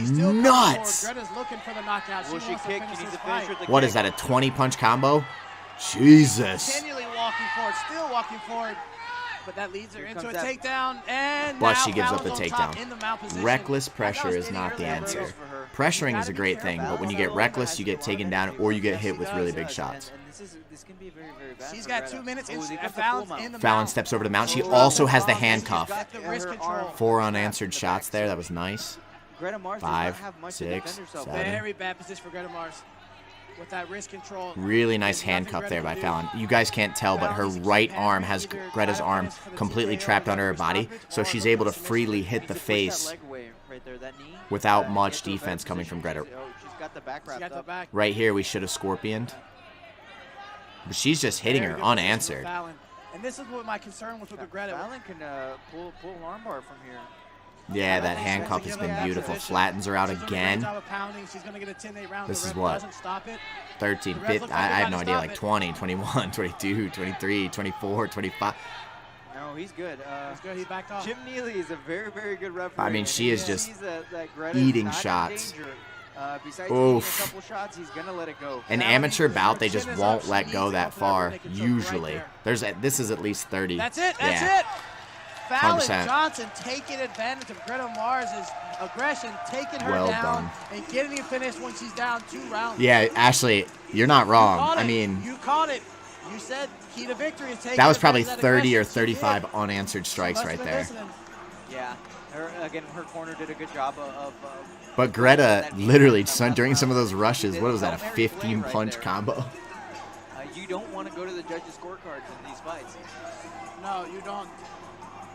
A: nuts.
F: Greta's looking for the knockout.
G: Will she kick? She needs to finish with the
A: What is that, a 20-punch combo? Jesus.
F: Continually walking forward, still walking forward. But that leads her into a takedown, and
A: but
F: now
A: she gives up the
F: Fallon's on top in the mount
A: takedown.
F: position.
A: Reckless pressure is not the answer. Pressuring is a great thing, but when you get reckless, you get taken down or you get hit with really big shots.
G: This can be very, very bad.
F: She's got 2 minutes.
G: Fallon
A: Fallon steps over the mount. She also has the handcuff. 4 unanswered shots there. That was nice. 5, 6, 7.
F: Very bad position for Greta Mars. With that wrist control.
A: Really nice handcuff there by Fallon. You guys can't tell, but her right arm has Greta's arm completely trapped under her body, so she's able to freely hit the face without much defense coming from Greta. Right here, we should have scorpioned. But she's just hitting her unanswered.
F: And this is what my concern was with Greta.
G: Fallon can pull an armbar from here.
A: Yeah, that handcuff has been beautiful. Flattens her out again. This is what? 13, 15, I have no idea, like 20, 21, 22, 23, 24, 25.
G: No, he's good.
F: He's good. He backed off.
G: Jim Neely is a very, very good referee.
A: I mean, she is just eating shots.
G: Besides eating a couple shots, he's gonna let it go.
A: An amateur bout, they just won't let go that far, usually. This is at least 30.
F: That's it. That's it. Fallon
A: 100%.
F: Johnson taking advantage of Greta Mars' aggression, taking her
A: Well
F: down,
A: done.
F: and getting the finish when she's down 2 rounds.
A: Yeah, Ashley, you're not wrong.
F: Called
A: I
F: it.
A: mean,
F: You called it. You said key to victory is taking
A: that was probably
F: advantage of that
A: 30 or
F: aggression. She did.
A: 35 unanswered strikes
F: Must
A: right
F: have been
A: there.
F: listening.
G: Yeah. Her corner did a good job of
A: But Greta,
G: that
A: literally,
G: defense.
A: during some of those rushes,
G: She
A: what
G: did
A: was that, a
G: Hail Mary play
A: 15-punch
G: right there.
A: combo?
G: You don't want to go to the judges' scorecards in these fights.
F: No, you don't.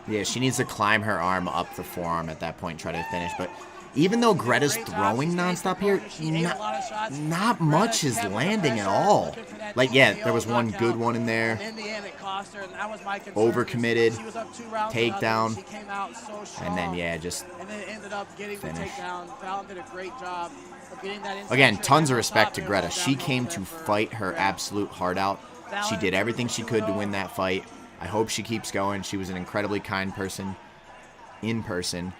A: Yeah, she needs to climb her arm up the forearm at that point, try to finish. But even though Greta's
F: Great job.
A: throwing
F: She stayed
A: nonstop here,
F: composed. She ate a lot of shots.
A: not
F: Greta
A: much is
F: kept the
A: landing at
F: pressure,
A: all.
F: looking for that
A: Like, yeah,
F: TKO
A: there was one
F: knockout.
A: good one in there.
F: And in the end, it cost her, and that was my concern.
A: Overcommitted,
F: She was up 2 rounds to
A: takedown,
F: nothing. She came out so strong.
A: And then, yeah, just
F: And then ended up getting
A: finish.
F: the takedown. Fallon did a great job of getting that inside
A: Again,
F: trip
A: tons
F: in
A: of
F: the
A: respect
F: top
A: to
F: and
A: Greta.
F: roll
A: She
F: down
A: came
F: there
A: to
F: for
A: fight her
F: Greta.
A: absolute heart out. She did everything she could to win that fight. I hope she keeps going. She was an incredibly kind person in person.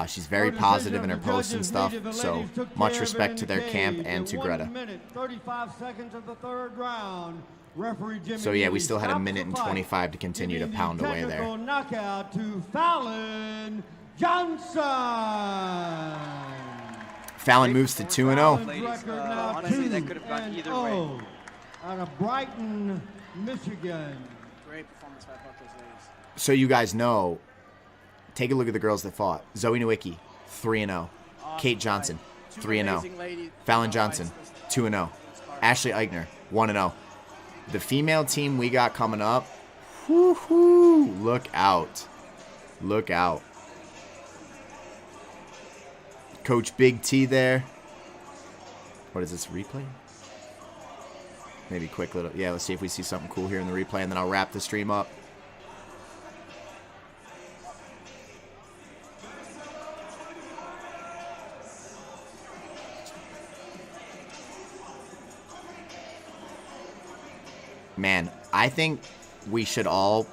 A: She's very positive in her posts and stuff. So much respect to their camp and to Greta.
E: 35 seconds of the 3rd round. Referee Jimmy
A: So yeah, we
E: Lee
A: still had a
E: stops
A: minute
E: the
A: and
E: fight,
A: 25 to continue to
E: giving
A: pound
E: the
A: away there.
E: technical knockout to Fallon Johnson.
A: Fallon moves to 2-0.
E: Fallon's
G: Ladies,
E: record now
G: honestly, that could have gone either way.
E: 2-0 out of Brighton, Michigan.
F: Great performance by both those ladies.
A: So you guys know, take a look at the girls that fought. Zoe Nowicki, 3-0. Kate Johnson, 3-0. Fallon Johnson, 2-0. Ashley Eichner, 1-0. The female team we got coming up, whoo-hoo, look out. Look out. Coach Big T there. What is this, replay? Maybe quick little, yeah, let's see if we see something cool here in the replay, and then I'll wrap the stream up. Man, I think we should all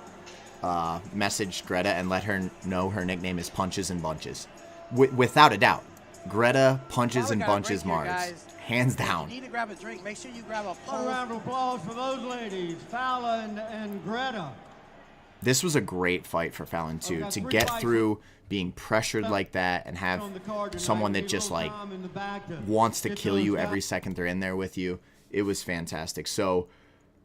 A: message Greta and let her know her nickname is Punches and Bunches. Without a doubt. Greta Punches and Bunches Mars.
F: Guys.
A: Hands
F: If you
A: down.
F: need to grab a drink, make sure you grab a
E: A
F: pole.
E: round of applause for those ladies, Fallon and Greta.
A: This was a great fight for Fallon, too. To get through being pressured like that and have someone that just, like, wants to kill you every second they're in there with you. It was fantastic. So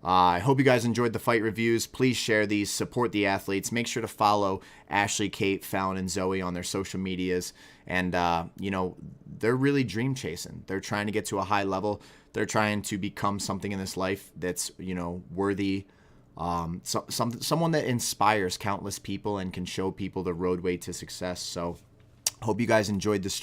A: I hope you guys enjoyed the fight reviews. Please share these. Support the athletes. Make sure to follow Ashley, Kate, Fallon, and Zoe on their social medias. And, you know, they're really dream chasing. They're trying to get to a high level. They're trying to become something in this life that's, you know, worthy. Someone that inspires countless people and can show people the roadway to success. So hope you guys enjoyed this